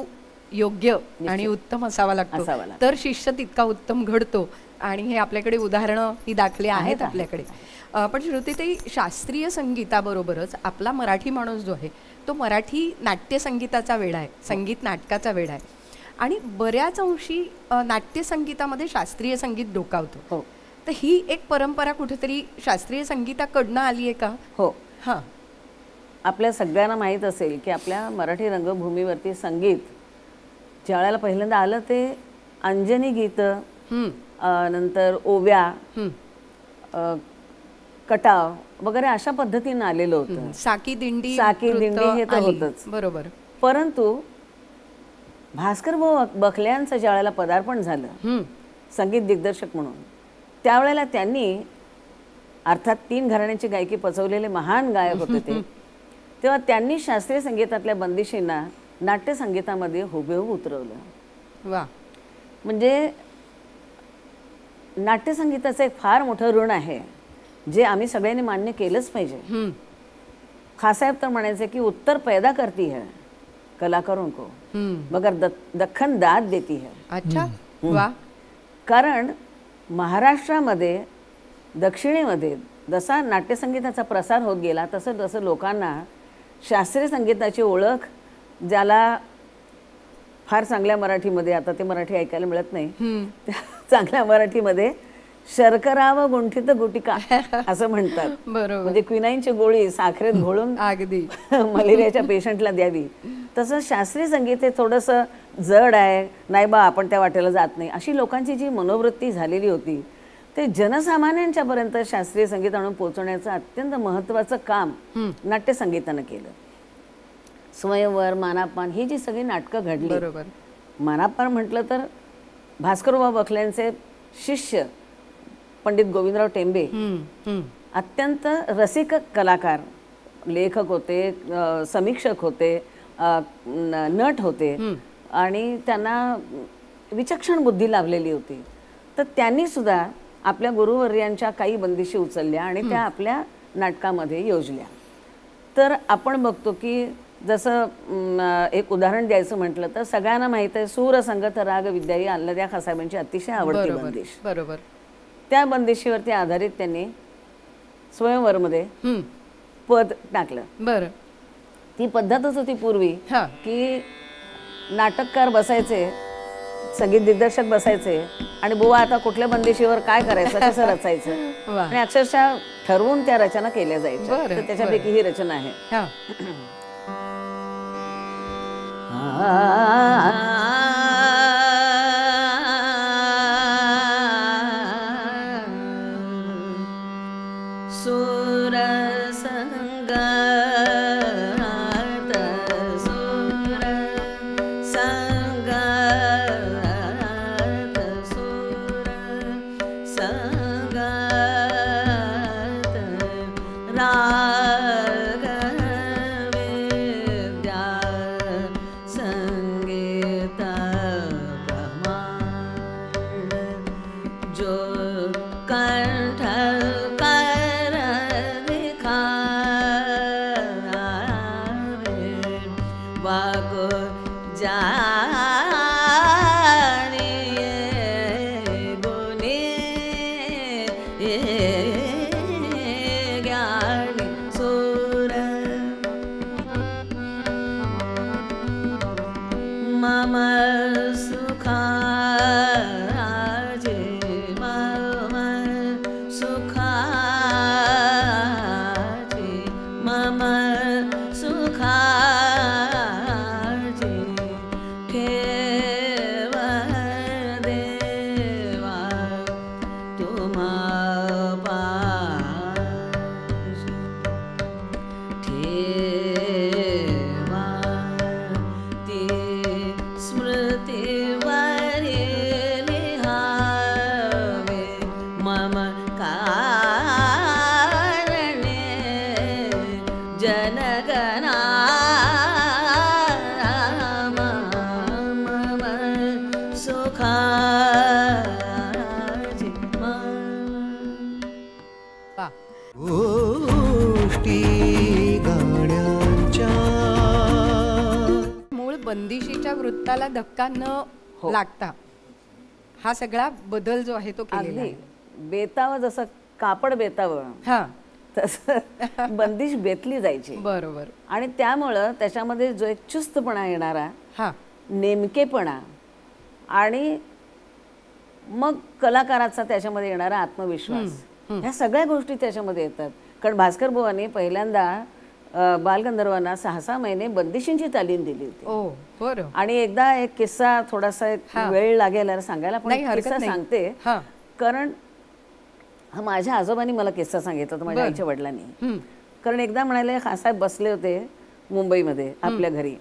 Speaker 2: योग्य आणि उत्तम असावा लागतो, तर शिष्य तितका उत्तम घडतो. आणि हे आपल्याकडे उदाहरणं ही दाखले आहेत आपल्याकडे. पण श्रुतीताई, शास्त्रीय संगीताबरोबरच आपला मराठी माणूस जो आहे तो मराठी नाट्यसंगीताचा वेडा आहे, संगीत नाटकाचा वेडा आहे. आणि बऱ्याच अंशी नाट्यसंगीतामध्ये शास्त्रीय संगीत डोकावतो. तर ही एक परंपरा कुठेतरी शास्त्रीय संगीताकडनं आली आहे का?
Speaker 3: हो.
Speaker 2: हां.
Speaker 3: आपल्या सगळ्यांना माहीत असेल की आपल्या मराठी रंगभूमीवरती संगीत ज्या वेळेला पहिल्यांदा आलं ते अंजनी गीतं, नंतर ओव्या, कटाव वगैरे अशा पद्धतीनं आलेलं होतं.
Speaker 2: साकी दिंडी
Speaker 3: हे तर होतच.
Speaker 2: बरोबर.
Speaker 3: परंतु भास्कर भाऊ बखल्यांचं ज्या वेळेला पदार्पण झालं संगीत दिग्दर्शक म्हणून, त्यावेळेला त्यांनी अर्थात 3 घराण्यांची गायकी पचवलेले महान गायक होते ते, तेव्हा त्यांनी शास्त्रीय संगीतातल्या बंदिशींना नाट्यसंगीतामध्ये हुबेहूब उतरवलं.
Speaker 2: वा.
Speaker 3: म्हणजे नाट्यसंगीताचं एक फार मोठं ऋण आहे जे आम्ही सगळ्यांनी मान्य केलंच पाहिजे. खासाहेब तर म्हणायचे की उत्तर पैदा करती है कलाकारों को, मगर दख्खन दाद देती है.
Speaker 2: अच्छा. वा.
Speaker 3: कारण महाराष्ट्रामध्ये दक्षिणेमध्ये जसा नाट्यसंगीताचा प्रसार होत गेला तसं तसं लोकांना शास्त्रीय संगीताची ओळख, ज्याला फार चांगल्या मराठीमध्ये, आता ते मराठी ऐकायला मिळत नाही, चांगल्या मराठीमध्ये शर्करा व गुंठित गुटिका असं म्हणतात.
Speaker 2: बरोबर.
Speaker 3: म्हणजे क्विनाईनची गोळी साखरेत घोळून
Speaker 2: अगदी
Speaker 3: मलेरियाच्या पेशंटला द्यावी, तसं शास्त्रीय संगीत हे थोडंसं जड आहे, नाही बा आपण त्या वाटेला जात नाही, अशी लोकांची जी मनोवृत्ती झालेली होती ते जनसामान्यांच्यापर्यंत शास्त्रीय संगीत आणून पोहोचवण्याचं अत्यंत महत्त्वाचं काम नाट्यसंगीतानं केलं. स्वयंवर, मानापान ही जी सगळी नाटकं घडली.
Speaker 2: बरोबर.
Speaker 3: मानापान म्हटलं तर भास्करबाबा बखल्यांचे शिष्य पंडित गोविंदराव टेंबे अत्यंत रसिक कलाकार, लेखक होते, समीक्षक होते, नट होते आणि त्यांना विचक्षण बुद्धी लाभलेली होती. तर त्यांनी सुद्धा आपल्या गुरुवर्यांच्या काही बंदिशी उचलल्या आणि त्या आपल्या नाटकामध्ये योजल्या. तर आपण बघतो की जसं एक उदाहरण द्यायचं म्हटलं तर सगळ्यांना माहीत आहे सूर संगत राग विद्या ही अल्लाद्या खासाहेबांची अतिशय आवडती बंदिश.
Speaker 2: बरोबर.
Speaker 3: त्या बंदिशीवरती आधारित त्यांनी स्वयंवरमध्ये पद टाकलं.
Speaker 2: बरं.
Speaker 3: ती पद्धतच होती पूर्वी की नाटककार बसायचे, संगीत दिग्दर्शक बसायचे आणि बुवा आता कुठल्या बंदिशीवर काय करायचं कसं रचायचं आणि अक्षरशः ठरवून त्या रचना केल्या जायच्या. तर त्याच्यापैकी ही रचना आहे.
Speaker 5: राम कारणे जनगणा राम मम सुखाची
Speaker 2: वा.
Speaker 1: गोष्टी गाण्यांच्या
Speaker 2: मूळ बंदिशीच्या वृत्ताला धक्का न लागता हा सगळा बदल जो आहे तो केलेला
Speaker 3: अगदी
Speaker 2: आहे.
Speaker 3: बेतावं जसं कापड बेतावं
Speaker 2: हा
Speaker 3: तसं बंदिश बेतली जायची
Speaker 2: बरोबर.
Speaker 3: आणि त्यामुळं त्याच्यामध्ये जो एक चुस्तपणा येणारा,
Speaker 2: हा
Speaker 3: नेमकेपणा आणि मग कलाकाराचा त्याच्यामध्ये येणारा आत्मविश्वास, ह्या सगळ्या गोष्टी त्याच्यामध्ये येतात. कारण भास्कर बुवांनी पहिल्यांदा बालगंधर्वांना 6-6 महिने बंदिशींची तालीम दिली होती.
Speaker 2: ओ बरं.
Speaker 3: आणि एकदा एक किस्सा, थोडासा एक वेळ लागेल सांगायला, पण
Speaker 2: नाही,
Speaker 3: एक
Speaker 2: हरकत
Speaker 3: किस्सा
Speaker 2: नाही.
Speaker 3: सांगते.
Speaker 2: हा.
Speaker 3: कारण हा माझ्या आजोबांनी मला किस्सा सांगितला होता, माझ्या आईच्या वडिलांनी. कारण एकदा म्हणाले, खासाहेब बसले होते मुंबईमध्ये आपल्या घरी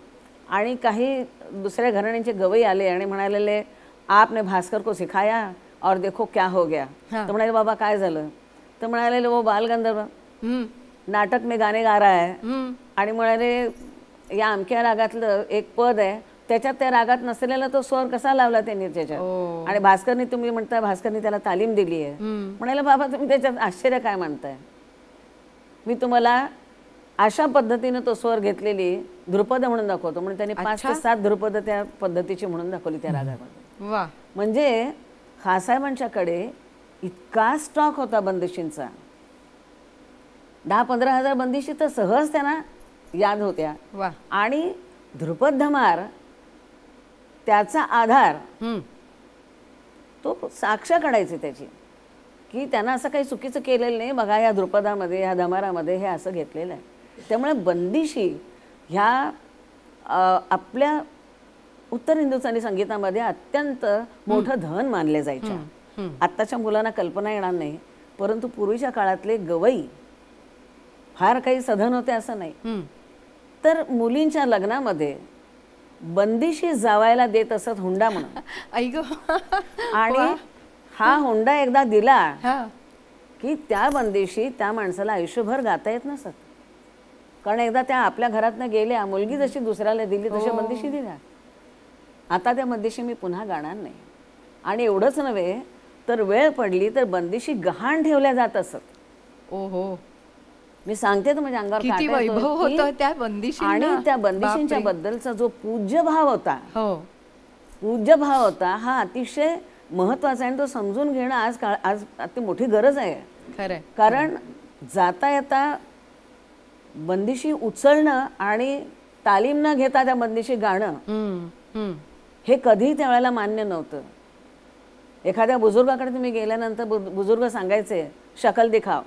Speaker 3: आणि काही दुसऱ्या घराण्यांचे गवई आले आणि म्हणालेले, आपने भास्कर को सिखाया और देखो क्या हो गया. तर म्हणाले, बाबा काय झालं? तर म्हणाले, वो बालगंधर्व नाटक में गाणे गा रहा है आणि म्हणाले, या अमक्या रागातलं एक पद आहे, त्याच्यात त्या रागात नसलेला तो स्वर कसा लावला त्यांनी त्याच्यात. आणि भास्करनी, तुम्ही म्हणताय भास्करनी त्याला तालीम दिली आहे. म्हणाले, बाबा तुम्ही त्याच्यात आश्चर्य काय मानताय? मी तुम्हाला अशा पद्धतीनं तो स्वर घेतलेली ध्रुपद म्हणून दाखवतो. म्हणून त्यांनी 5 ते 7 ध्रुपद त्या पद्धतीची म्हणून दाखवली त्या रागामध्ये.
Speaker 2: वा.
Speaker 3: म्हणजे खासाहेबांच्याकडे इतका स्टॉक होता बंदिशींचा. 10-15 हजार बंदिशी तर सहज त्यांना याद होत्या.
Speaker 2: वा.
Speaker 3: आणि ध्रुपद धमार त्याचा आधार तो साक्ष काढायची त्याची, की त्यांना असं काही चुकीचं केलेलं नाही. बघा ह्या ध्रुपदामध्ये, ह्या धमारामध्ये हे असं घेतलेलं आहे. त्यामुळे बंदिशी ह्या आपल्या उत्तर हिंदुस्थानी संगीतामध्ये अत्यंत मोठं धन मानले जायच्या. आत्ताच्या मुलांना कल्पना येणार नाही, परंतु पूर्वीच्या काळातले गवई फार काही सधन होते असं नाही. तर मुलींच्या लग्नामध्ये बंदिशी जावायला देत असत हुंडा म्हणून.
Speaker 2: ऐक.
Speaker 3: आणि हा हुंडा एकदा दिला की त्या बंदिशी त्या माणसाला आयुष्यभर गाता येत नसत. कारण एकदा त्या आपल्या घरातनं गेल्या, मुलगी जशी दुसऱ्याला दिली तशा बंदिशी दिल्या. आता त्या बंदिशी मी पुन्हा गाणार नाही. आणि एवढंच नव्हे तर वेळ पडली तर बंदिशी गहाण ठेवल्या जात असत.
Speaker 2: ओहो.
Speaker 3: मी सांगते तर म्हणजे अंगावर
Speaker 2: किती
Speaker 3: काटा येतो
Speaker 2: वैभव
Speaker 3: की-
Speaker 2: होतं त्या बंदिशींना.
Speaker 3: आणि त्या बंदिशींच्या
Speaker 2: बापरे.
Speaker 3: बद्दलचा जो पूज्य भाव होता,
Speaker 2: हो
Speaker 3: पूज्य भाव होता, हा अतिशय महत्वाचा आहे. आणि तो समजून घेणं आज अति मोठी गरज आहे.
Speaker 2: खरंय.
Speaker 3: कारण जाता येता बंदिशी उचलणं आणि तालीम न घेता त्या बंदिशी गाणं हे कधीही त्यावेळेला मान्य नव्हतं. एखाद्या बुजुर्गाकडे तुम्ही गेल्यानंतर बुजुर्ग सांगायचे शकल दिखाव.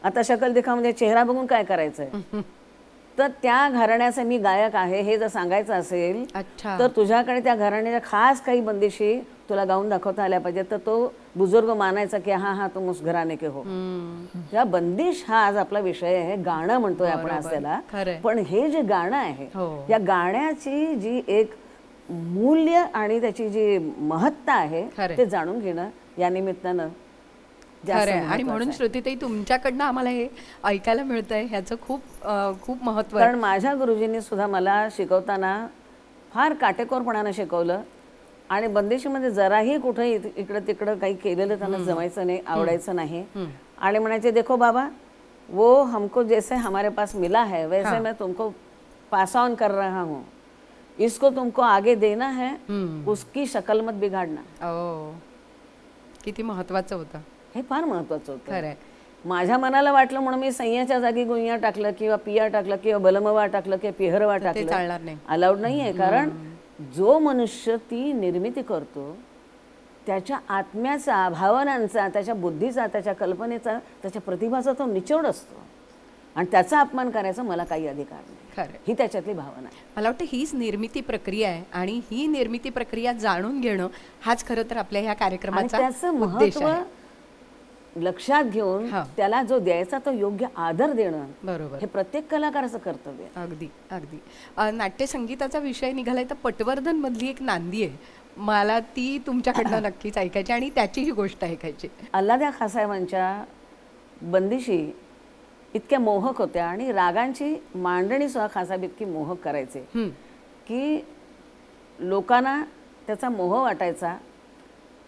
Speaker 3: आता शकल दिखाव म्हणजे चेहरा बघून काय करायचंय. तर त्या घराण्याचे मी गायक आहे हे जर सांगायचं असेल तर तुझ्याकडे त्या घराण्याच्या खास काही बंदिशी तुला गाऊन दाखवता आल्या पाहिजे. तर तो बुजुर्ग मानायचा की हा हा तुम उस घराणे के हो. या बंदिश हा आज आपला विषय आहे. गाणं म्हणतोय आपण आज त्याला. पण हे जे गाणं आहे, या गाण्याची जी एक मूल्य आणि त्याची जी महत्ता आहे ते जाणून घेणं या निमित्तानं
Speaker 2: खरं आहे. आणि म्हणून श्रुतीताई तुमच्याकडनं आम्हाला हे ऐकायला मिळतंय ह्याचं खूप महत्त्व आहे.
Speaker 3: कारण माझ्या गुरुजींनी सुद्धा मला शिकवताना फार काटेकोरपणानं शिकवलं. आणि बंदिशीमध्ये जराही कुठे इकडं तिकडं काही केलेलं त्यांना जमायचं नाही, आवडायचं नाही. आणि म्हणायचे देखो बाबा वो हमको जैसे हमारे पास मिला है वैसे मैं तुमको पास ऑन कर रहा हूँ. इसको तुमको आगे देना है, उसकी शक्ल मत बिघाडना.
Speaker 2: किती महत्वाचं होतं
Speaker 3: हे. फार महत्वाचं होतं.
Speaker 2: खरंय.
Speaker 3: माझ्या मनाला वाटलं म्हणून मी सय्याच्या जागी गुंया टाकलं किंवा पिया टाकलं किंवा बलमवा टाकलं किंवा पिहरवा टाकलं,
Speaker 2: चालणार नाही.
Speaker 3: अलाउड नाहीये. कारण जो मनुष्य ती निर्मिती करतो त्याच्या आत्म्याचा, भावनांचा, त्याच्या बुद्धीचा, त्याच्या कल्पनेचा, त्याच्या प्रतिभाचा तो निचोड असतो. आणि त्याचा अपमान करायचा मला काही अधिकार नाही. ही त्याच्यातली भावना आहे.
Speaker 2: मला वाटतं हीच निर्मिती प्रक्रिया आहे. आणि ही निर्मिती प्रक्रिया जाणून घेणं हाच खरं तर आपल्या ह्या कार्यक्रमाचा
Speaker 3: त्याचं महत्त्व लक्षात घेऊन त्याला जो द्यायचा तो योग्य आदर देणं,
Speaker 2: बरोबर,
Speaker 3: हे प्रत्येक कलाकाराचं कर्तव्य आहे.
Speaker 2: अगदी अगदी. नाट्यसंगीताचा विषय निघालाय तर पटवर्धन मधली एक नांदी आहे मला ती तुमच्याकडनं नक्कीच ऐकायची आणि त्याचीही गोष्ट ऐकायची.
Speaker 3: अल्लाद्या खासाहेबांच्या बंदिशी इतक्या मोहक होत्या आणि रागांची मांडणी सुद्धा खासाहेब इतकी मोहक करायचे
Speaker 2: हं,
Speaker 3: की लोकांना त्याचा मोह वाटायचा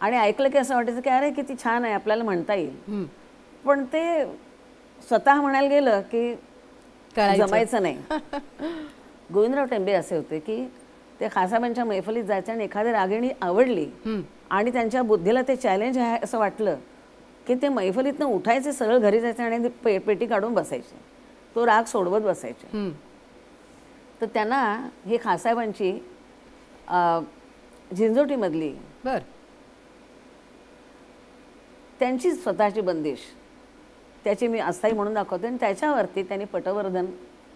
Speaker 3: आणि ऐकलं की असं वाटायचं की अरे किती छान आहे, आपल्याला म्हणता येईल.
Speaker 2: हं.
Speaker 3: पण ते स्वतः म्हणायला गेलं की
Speaker 2: करायचं.
Speaker 3: जमायचं नाही. गोविंदराव टेंबे असे होते की ते खासाहेबांच्या मैफलीत जायचे आणि एखादी रागिणी आवडली
Speaker 2: हं,
Speaker 3: आणि त्यांच्या बुद्धीला ते चॅलेंज आहे असं वाटलं की ते मैफलीतनं उठायचे, सरळ घरी जायचे आणि पेटी काढून बसायचे, तो राग सोडवत बसायचे.
Speaker 2: हं.
Speaker 3: तर त्यांना ही खासाहेबांची झिंजोटीमधली
Speaker 2: बर.
Speaker 3: त्यांची स्वतःची बंदिश त्याची मी अस्थायी म्हणून दाखवते आणि त्याच्यावरती त्यांनी पटवर्धन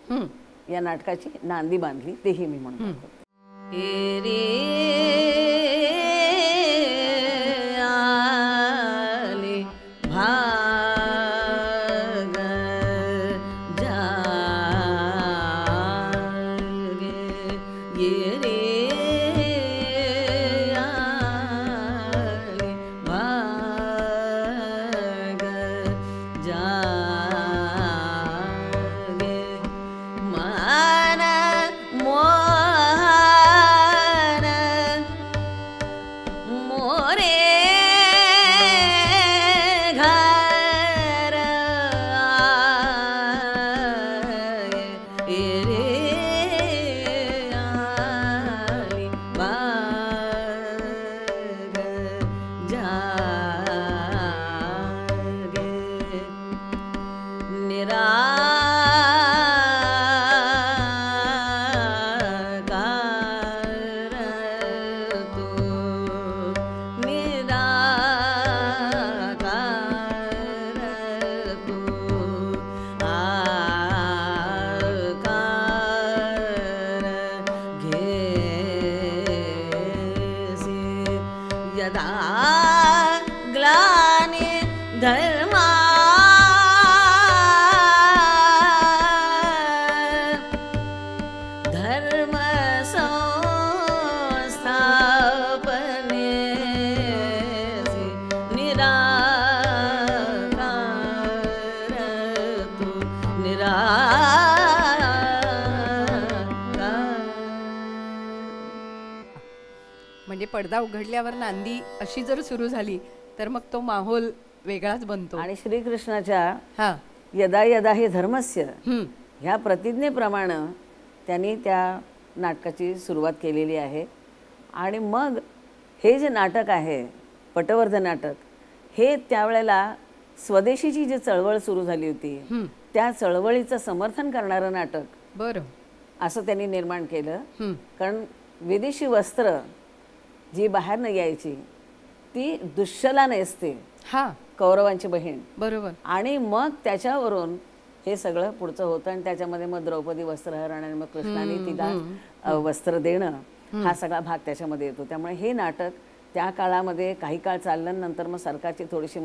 Speaker 2: हं.
Speaker 3: या नाटकाची नांदी बांधली, तेही मी म्हणून दाखवते.
Speaker 5: आले भाग जागे ये रे आले भाग जागे मन मोहन मोरे घर आए रे आली बाग जागे निराकार तू निराकार तू आकार घेसी यदा ग्लानी धर्मा धर्म संस्थापने निराकार तू निराकार.
Speaker 2: म्हणजे पडदा उघडल्यावर नांदी अशी जर सुरू झाली तर मग तो माहोल वेगळाच बनतो.
Speaker 3: आणि श्रीकृष्णाच्या
Speaker 2: हा.
Speaker 3: यदा यदा हे धर्मस्य
Speaker 2: हं.
Speaker 3: ह्या प्रतिज्ञेप्रमाणे त्यांनी त्या नाटकाची सुरुवात केलेली आहे. आणि मग हे जे नाटक आहे पटवर्धन नाटक, हे त्यावेळेला स्वदेशीची जी चळवळ सुरू झाली होती
Speaker 2: हं.
Speaker 3: त्या चळवळीचं समर्थन करणारं नाटक
Speaker 2: बरं.
Speaker 3: असं त्यांनी निर्माण केलं.
Speaker 2: हं.
Speaker 3: कारण विदेशी वस्त्र जी बाहेरनं यायची ती दुष्यला नेसते,
Speaker 2: हा.
Speaker 3: कौरवांची बहीण.
Speaker 2: बरोबर.
Speaker 3: आणि मग त्याच्यावरून हे सगळं पुढचं होतं आणि त्याच्यामध्ये मग द्रौपदी वस्त्रहरण आणि मग कृष्णाने तिला वस्त्र देणं हा सगळा भाग त्याच्यामध्ये येतो. त्यामुळे हे नाटक त्या काळामध्ये काही काळ चाललं, नंतर मग सरकारची थोडीशी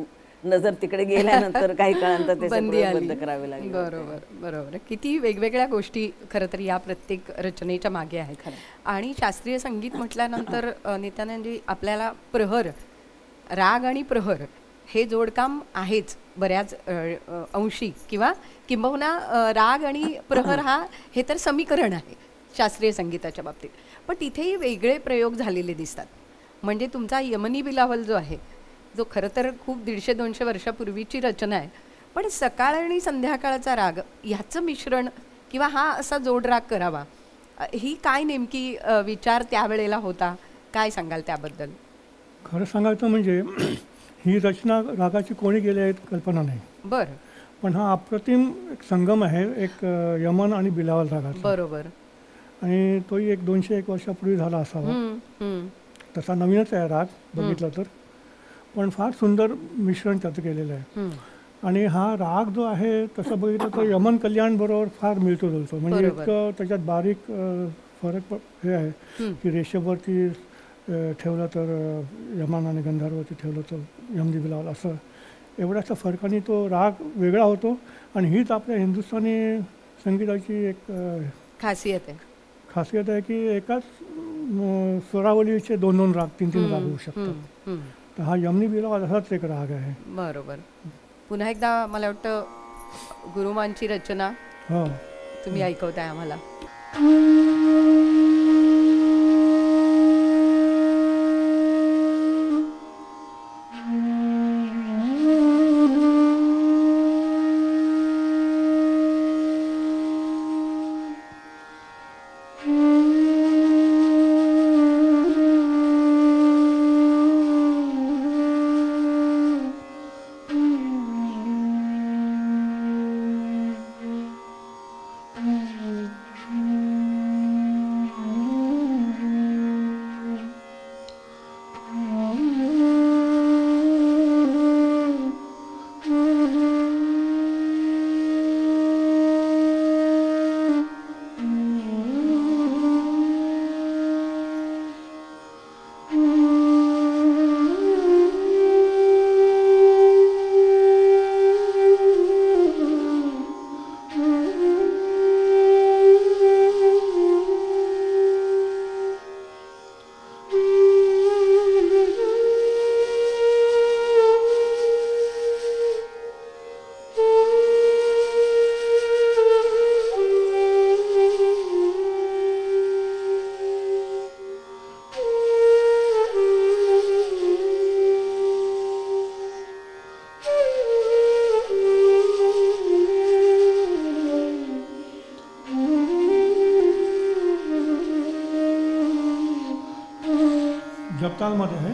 Speaker 3: नजर तिकडे गेल्यानंतर काही काळानंतर
Speaker 2: बंदी
Speaker 3: त्याच्यापुढे
Speaker 2: आली.
Speaker 3: बंद करावे लागले.
Speaker 2: बरोबर बरोबर. किती वेगवेगळ्या गोष्टी खरं तर या प्रत्येक रचनेच्या मागे आहेत. आणि शास्त्रीय संगीत म्हटल्यानंतर नित्यानंदजी आपल्याला प्रहर, राग आणि प्रहर हे जोडकाम आहेच बऱ्याच अंशी, किंवा किंबहुना राग आणि प्रहर हे तर समीकरण आहे शास्त्रीय संगीताच्या बाबतीत. पण तिथेही वेगळे प्रयोग झालेले दिसतात. म्हणजे तुमचा यमनी बिलावल जो आहे, जो खरं तर खूप 150-200 वर्षापूर्वीची रचना आहे, पण सकाळ आणि संध्याकाळचा राग ह्याचं मिश्रण किंवा हा असा जोड राग करावा, ही काय नेमकी विचार त्यावेळेला होता, काय सांगाल त्याबद्दल?
Speaker 4: खरं सांगायचं म्हणजे ही रचना रागाची कोणी केली आहे कल्पना नाही.
Speaker 2: बरं.
Speaker 4: पण हा अप्रतिम एक संगम आहे, एक यमन आणि बिलावल रागाचा.
Speaker 2: बरोबर.
Speaker 4: आणि तोही एक 201 वर्षापूर्वी झाला असावा. तसा नवीनच आहे राग बघितला तर, पण फार सुंदर मिश्रण त्याचं केलेलं आहे. आणि हा राग जो आहे तसं बघितलं तर यमन कल्याण बरोबर फार मिळतो जुळतो. म्हणजे इतकं त्याच्यात बारीक फरक हे आहे की रेषेवरती ठेवलं तर यमन आणि गंधारवरती ठेवलं तर यमनी बिलावल, असं एवढ्याचा फरकाने तो राग वेगळा होतो. आणि हीच आपल्या हिंदुस्थानी संगीताची एक
Speaker 2: खासियत आहे
Speaker 4: की एकाच स्वरावलीचे 2-2 राग 3-3 राग होऊ शकतात. तर हा यमनी बिलावल असाच एक राग आहे.
Speaker 2: बरोबर. पुन्हा एकदा मला वाटतं गुरुमांची रचना
Speaker 4: हो.
Speaker 2: तुम्ही ऐकवताय आम्हाला.
Speaker 4: जपतालमध्ये आहे.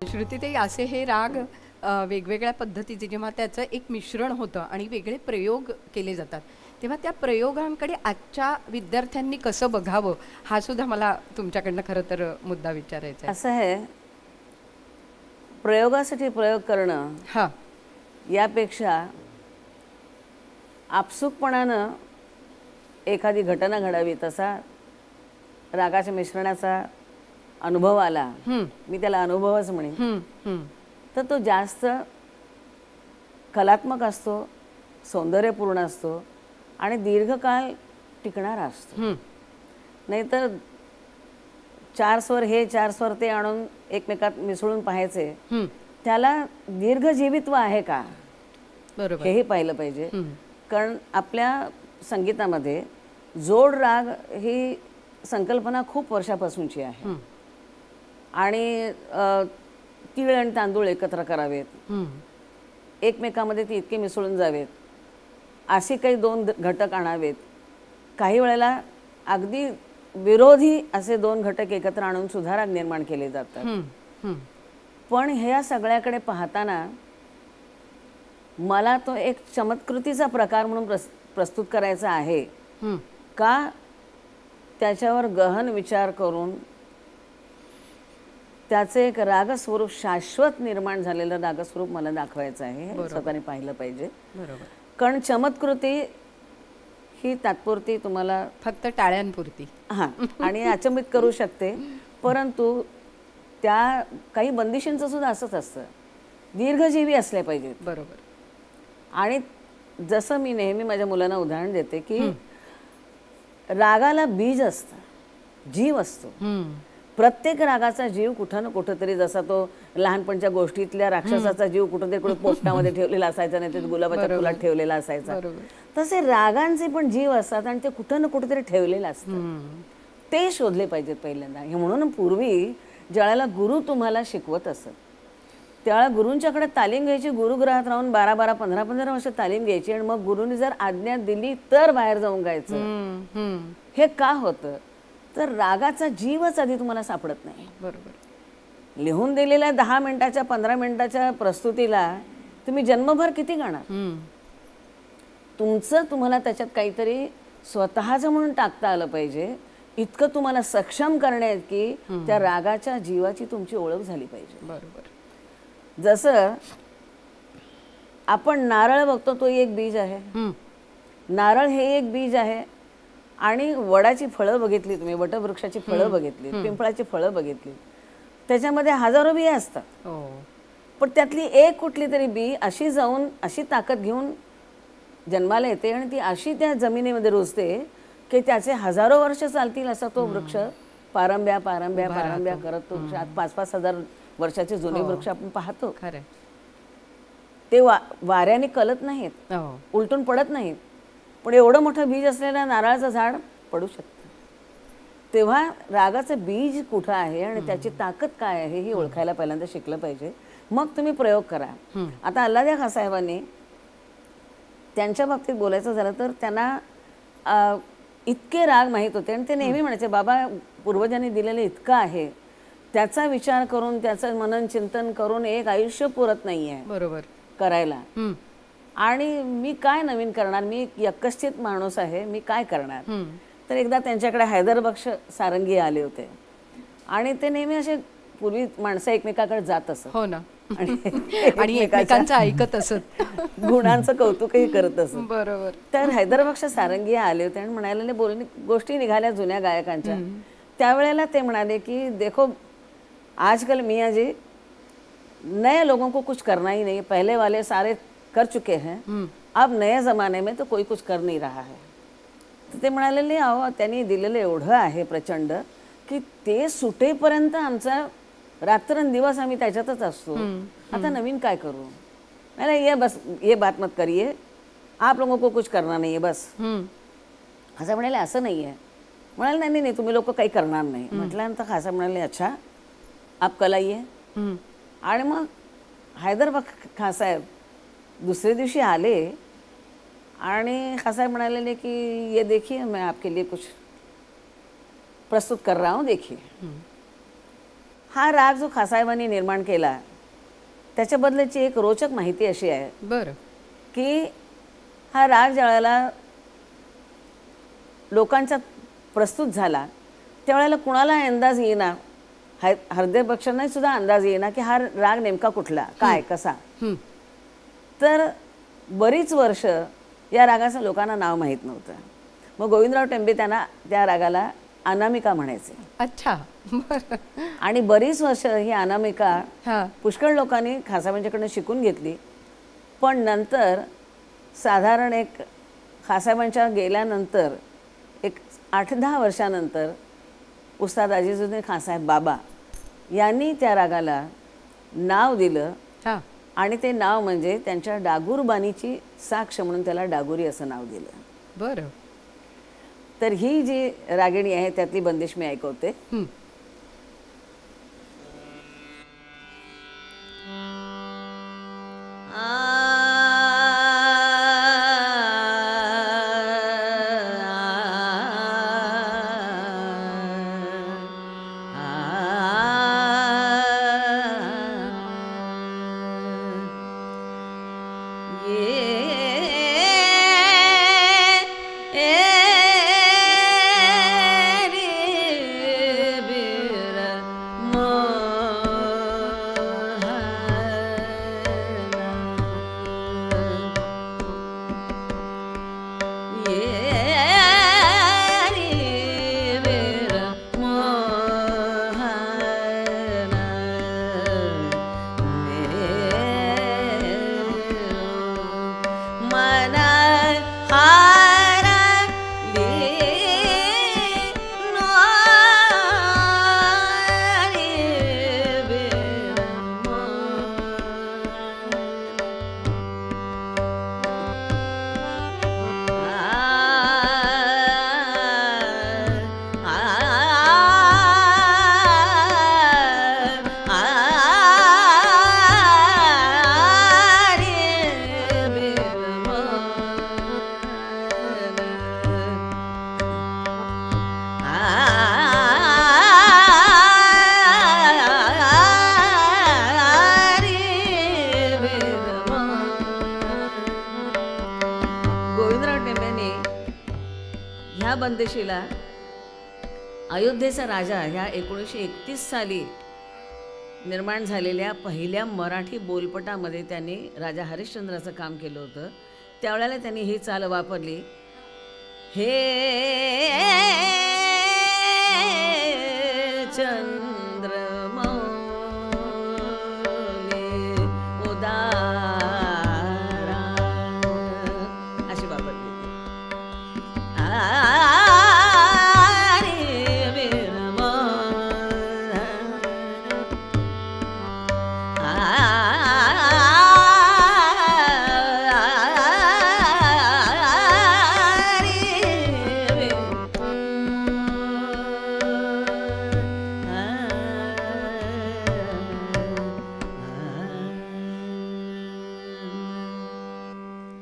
Speaker 2: श्रुतीताई, असे हे राग वेगवेगळ्या पद्धतीचे जेव्हा त्याचं एक मिश्रण होतं आणि वेगळे प्रयोग केले जातात, तेव्हा त्या प्रयोगांकडे आजच्या विद्यार्थ्यांनी कसं बघावं हा सुद्धा मला तुमच्याकडनं खरं तर मुद्दा विचारायचा आहे.
Speaker 3: असं आहे, प्रयोगासाठी प्रयोग करणं
Speaker 2: हां,
Speaker 3: यापेक्षा आपसुकपणानं एखादी घटना घडावी तसा रागाच्या मिश्रणाचा अनुभव आला, मी त्याला अनुभवच म्हणेन, तर तो जास्त कलात्मक असतो, सौंदर्यपूर्ण असतो आणि दीर्घकाळ टिकणारा असतो. नाहीतर 4 स्वर हे 4 स्वर ते आणून एकमेकात मिसळून पाहायचे, त्याला दीर्घजीवित्व आहे का
Speaker 2: बरोबर,
Speaker 3: हेही पाहिलं पाहिजे. कारण आपल्या संगीतामध्ये जोड राग ही संकल्पना खूप वर्षापासूनची आहे आणि तीळ आणि तांदूळ एकत्र करावेत,
Speaker 2: हम्म.
Speaker 3: एकमेकामध्ये ते इतके मिसळून जावेत, असे काही दोन घटक आणावेत. काही वेळेला अगदी विरोधी असे दोन घटक एकत्र आणून सुद्धा राग निर्माण केले जातात.
Speaker 2: हम्म. हम्म.
Speaker 3: पण ह्या सगळ्याकडे पाहताना मला तो एक चमत्कृतीचा प्रकार म्हणून प्रस्तुत करायचा आहे.
Speaker 2: हम्म.
Speaker 3: का त्याच्यावर गहन विचार करून त्याचे एक रागस्वरूप, शाश्वत निर्माण झालेलं रागस्वरूप मला दाखवायचं आहे. हे स्वतःने पाहिलं पाहिजे.
Speaker 2: बरोबर.
Speaker 3: कारण चमत्कृती ही तात्पुरती तुम्हाला
Speaker 2: फक्त टाळ्यांपुरती.
Speaker 3: हां आणि अचंबित करू शकते, परंतु त्या काही बंदिशींचं सुद्धा असंच असतं, दीर्घजीवी असले पाहिजेत.
Speaker 2: बरोबर.
Speaker 3: आणि जसं मी नेहमी माझ्या मुलांना उदाहरण देते की रागाला बीज असतं, जीव असतो.
Speaker 2: हम्म.
Speaker 3: प्रत्येक रागाचा जीव कुठं ना कुठं तरी, जसा तो लहानपणच्या गोष्टीतल्या राक्षसाचा जीव कुठं तरी पोपटामध्ये ठेवलेला असायचा, नाही ते गुलाबाच्या फुलात ठेवलेला असायचा,
Speaker 2: बरोबर.
Speaker 3: तसे रागांचे पण जीव असतात आणि ते कुठं ना कुठं तरी ठेवलेलं असतं.
Speaker 2: हम्म.
Speaker 3: ते शोधले पाहिजेत पहिल्यांदा. हे म्हणून पूर्वी ज्यावेळेला गुरु तुम्हाला शिकवत असत त्यावेळेला गुरूंच्याकडे तालीम घ्यायची, गुरुगृहात राहून 12-12, 15-15 वर्ष तालीम घ्यायची आणि मग गुरुनी जर आज्ञा दिली तर बाहेर जाऊन गायचं.
Speaker 2: हम्म. हम्म.
Speaker 3: हे का होतं तर रागाचा जीवच आधी तुम्हाला सापडत नाही.
Speaker 2: बरोबर.
Speaker 3: लिहून दिलेल्या 10 मिनिटाच्या 15 मिनिटाच्या प्रस्तुतीला तुम्ही जन्मभर किती गाणार.
Speaker 2: हम्म.
Speaker 3: तुमचं तुम्हाला त्याच्यात काहीतरी स्वतःचं म्हणून टाकता आलं पाहिजे, इतकं तुम्हाला सक्षम करण्यात की त्या रागाच्या जीवाची तुमची ओळख झाली पाहिजे.
Speaker 2: बरोबर.
Speaker 3: जसं आपण नारळ बघतो, तो एक बीज आहे.
Speaker 2: हम्म.
Speaker 3: नारळ हे एक बीज आहे आणि वडाची फळं बघितली तुम्ही, वटवृक्षाची फळं बघितली, पिंपळाची फळं बघितली, त्याच्यामध्ये हजारो बिया असतात.
Speaker 2: हो.
Speaker 3: पण त्यातली एक कुठली तरी बी अशी जाऊन अशी ताकद घेऊन जन्माला येते आणि ती अशी त्या जमिनीमध्ये रुजते की त्याचे हजारो वर्ष चालतील असा तो वृक्ष पारंब्या पारंब्या पारंब्या करत तो वृक्ष. आज 5-5 हजार वर्षाचे जुने वृक्ष आपण पाहतो.
Speaker 2: खरं.
Speaker 3: ते वाऱ्याने कलत नाहीत,
Speaker 2: हो.
Speaker 3: उलटून पडत नाहीत, पण एवढं मोठं बीज असलेलं नारळाचं झाड पडू शकतं. तेव्हा रागाचं बीज कुठं आहे आणि त्याची ताकद काय आहे हे ओळखायला पहिल्यांदा शिकलं पाहिजे, मग तुम्ही प्रयोग करा. आता अल्लादिया खाँ साहेबांनी त्यांच्या बाबतीत बोलायचं झालं तर त्यांना इतके राग माहीत होते आणि ते नेहमी म्हणायचे, बाबा पूर्वजांनी दिलेलं इतकं आहे, त्याचा विचार करून त्याचं मनन चिंतन करून एक आयुष्य पुरत नाही आहे
Speaker 2: बरोबर
Speaker 3: करायला.
Speaker 2: हम्म.
Speaker 3: आणि मी काय नवीन करणार, मी यक्कश्चित माणूस आहे, मी काय करणार.
Speaker 2: हम्म.
Speaker 3: तर एकदा त्यांच्याकडे हैदरबक्ष सारंगी आले होते आणि ते नेहमी असे, पूर्वी माणसं एकमेकाकडे जात असत
Speaker 2: हो ना
Speaker 3: आणि
Speaker 2: आणि एकमेकांचं ऐकत असत,
Speaker 3: गुणांचं कौतुकही करत असत.
Speaker 2: बरोबर.
Speaker 3: तर हैदरबक्ष सारंगी आले होते आणि म्हणायला गोष्टी निघाल्या जुन्या गायकांच्या. त्यावेळेला ते म्हणाले की देखो आजकल मियाँ जी नए लोगों को कुछ करना ही नहीं, पहले वाले सारे कर चुके हैं, अब नए जमाने में तो कोई कुछ कर नहीं रहा है. तर ते म्हणालेले, अहो त्यांनी दिलेलं एवढं आहे प्रचंड की ते सुटेपर्यंत आमचा रात्रंदिवस आम्ही त्याच्यातच असतो, आता नवीन काय करू. नाही ये बस ये बात मत करिए, आप लोगों को कुछ करना नहीं है बस. असं म्हणाले, असं नाही आहे. म्हणाले नाही नाही तुम्ही लोक काही करणार नाही. म्हटल्यानंतर खासा म्हणाले, अच्छा आप कल आइए. आणि मग हैदरबक्ष खाँ साहेब दुसरे दिवशी आले आणि खाँ साहेब म्हणाले की ये देखिए मैं आपके लिए कुछ प्रस्तुत कर रहा हूँ, देखिए. हा राग जो खाँ साहेबांनी निर्माण केला त्याच्याबद्दलची एक रोचक माहिती अशी आहे
Speaker 2: बरं
Speaker 3: की हा राग ज्यावेळेला लोकांचा प्रस्तुत झाला त्यावेळेला कुणाला अंदाज येईना, हैदरबक्षांनाही सुद्धा अंदाज येईना की हा राग नेमका कुठला, काय, कसा. तर बरीच वर्ष या रागाचं लोकांना नाव माहीत नव्हतं. मग गोविंदराव टेंबे त्यांना त्या रागाला अनामिका म्हणायचे.
Speaker 2: अच्छा. बरं.
Speaker 3: आणि बरीच वर्ष ही अनामिका
Speaker 2: हा.
Speaker 3: पुष्कळ लोकांनी खाँ साहेबांच्याकडनं शिकून घेतली. पण नंतर साधारण एक खाँ साहेबांच्या गेल्यानंतर एक 8-10 वर्षानंतर उस्ताद अजीजुद्दीन खाँ साहेब बाबा यांनी त्या रागाला नाव दिलं
Speaker 2: हा.
Speaker 3: आणि ते नाव म्हणजे त्यांच्या डागुरबानीची साक्ष म्हणून त्याला डागुरी असं नाव दिलं.
Speaker 2: बरं.
Speaker 3: तर ही जी रागिणी आहे त्यातली बंदिश मी ऐकवते. ह्या बंदिशीला अयोध्येचा राजा ह्या 1931 साली निर्माण झालेल्या पहिल्या मराठी बोलपटामध्ये त्यांनी राजा हरिश्चंद्राचं काम केलं होतं. त्यावेळेला त्यांनी ही चाल वापरली. हे चंद्रमौली उदारा अशी वापरली.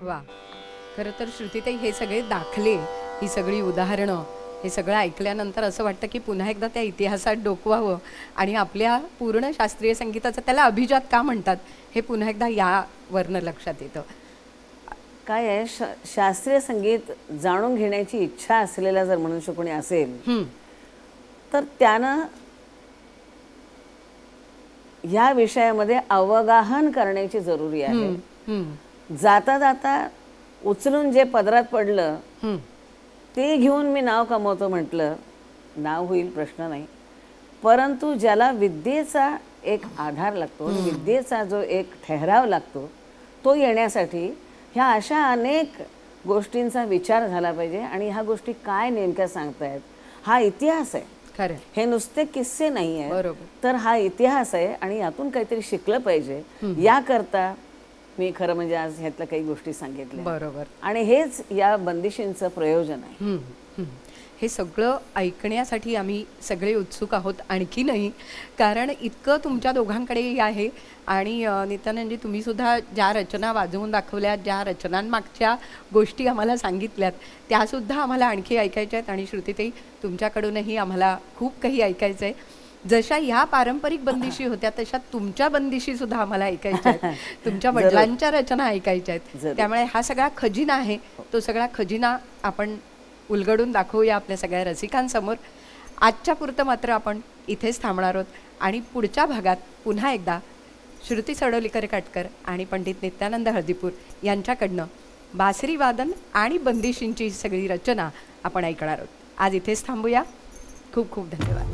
Speaker 2: वा, खरं तर श्रुतीताई हे सगळे दाखले, ही सगळी उदाहरणं, हे सगळं ऐकल्यानंतर असं वाटतं की पुन्हा एकदा त्या इतिहासात डोकवावं आणि आपल्या पूर्ण शास्त्रीय संगीताचं, त्याला अभिजात का म्हणतात हे पुन्हा एकदा यावरनं लक्षात येतं.
Speaker 3: काय आहे, शास्त्रीय संगीत जाणून घेण्याची इच्छा असलेला जर मनुष्य कोणी असेल तर त्यानं ह्या विषयामध्ये अवगाहन करण्याची जरुरी आहे. जाता जाता उचलून जे पदरात पडलं ते घेऊन मी नाव कमवतो म्हटलं, नाव होईल प्रश्न नाही, परंतु ज्याला विद्येचा एक आधार लागतो, विद्येचा जो एक ठहराव लागतो, तो येण्यासाठी ह्या अशा अनेक गोष्टींचा विचार झाला पाहिजे. आणि ह्या गोष्टी काय नेमक्या सांगतायत, हा इतिहास आहे.
Speaker 2: खरं,
Speaker 3: हे नुसते किस्से नाही आहे,
Speaker 2: बरोबर.
Speaker 3: तर हा इतिहास आहे आणि यातून काहीतरी शिकलं पाहिजे. याकरता मी खरं म्हणजे आज ह्यातल्या काही गोष्टी सांगितल्या,
Speaker 2: बरोबर.
Speaker 3: आणि हेच या बंदिशींचं प्रयोजन आहे.
Speaker 2: हे सगळं ऐकण्यासाठी आम्ही सगळे उत्सुक आहोत, आणखी नाही, कारण इतकं तुमच्या दोघांकडेही आहे. आणि नित्यानंदजी, तुम्ही सुद्धा ज्या रचना वाजवून दाखवल्या, ज्या रचनांमागच्या गोष्टी आम्हाला सांगितल्यात, त्यासुद्धा आम्हाला आणखी ऐकायच्या आहेत. आणि श्रुतीताई, तुमच्याकडूनही आम्हाला खूप काही ऐकायचं आहे. जशा ह्या पारंपरिक बंदिशी होत्या तशा तुमच्या बंदिशी सुद्धा आम्हाला ऐकायच्या आहेत, तुमच्या वडिलांच्या रचना ऐकायच्या आहेत. त्यामुळे हा सगळा खजिना आहे, तो सगळा खजिना आपण उलगडून दाखवूया आपल्या सगळ्या रसिकांसमोर. आजच्या पुरतं मात्र आपण इथेच थांबणार आहोत आणि पुढच्या भागात पुन्हा एकदा श्रुती सडोलीकर-काटकर आणि पंडित नित्यानंद हळदीपूर यांच्याकडनं बासरी वादन आणि बंदिशींची सगळी रचना आपण ऐकणार आहोत. आज इथेच थांबूया. खूप खूप धन्यवाद.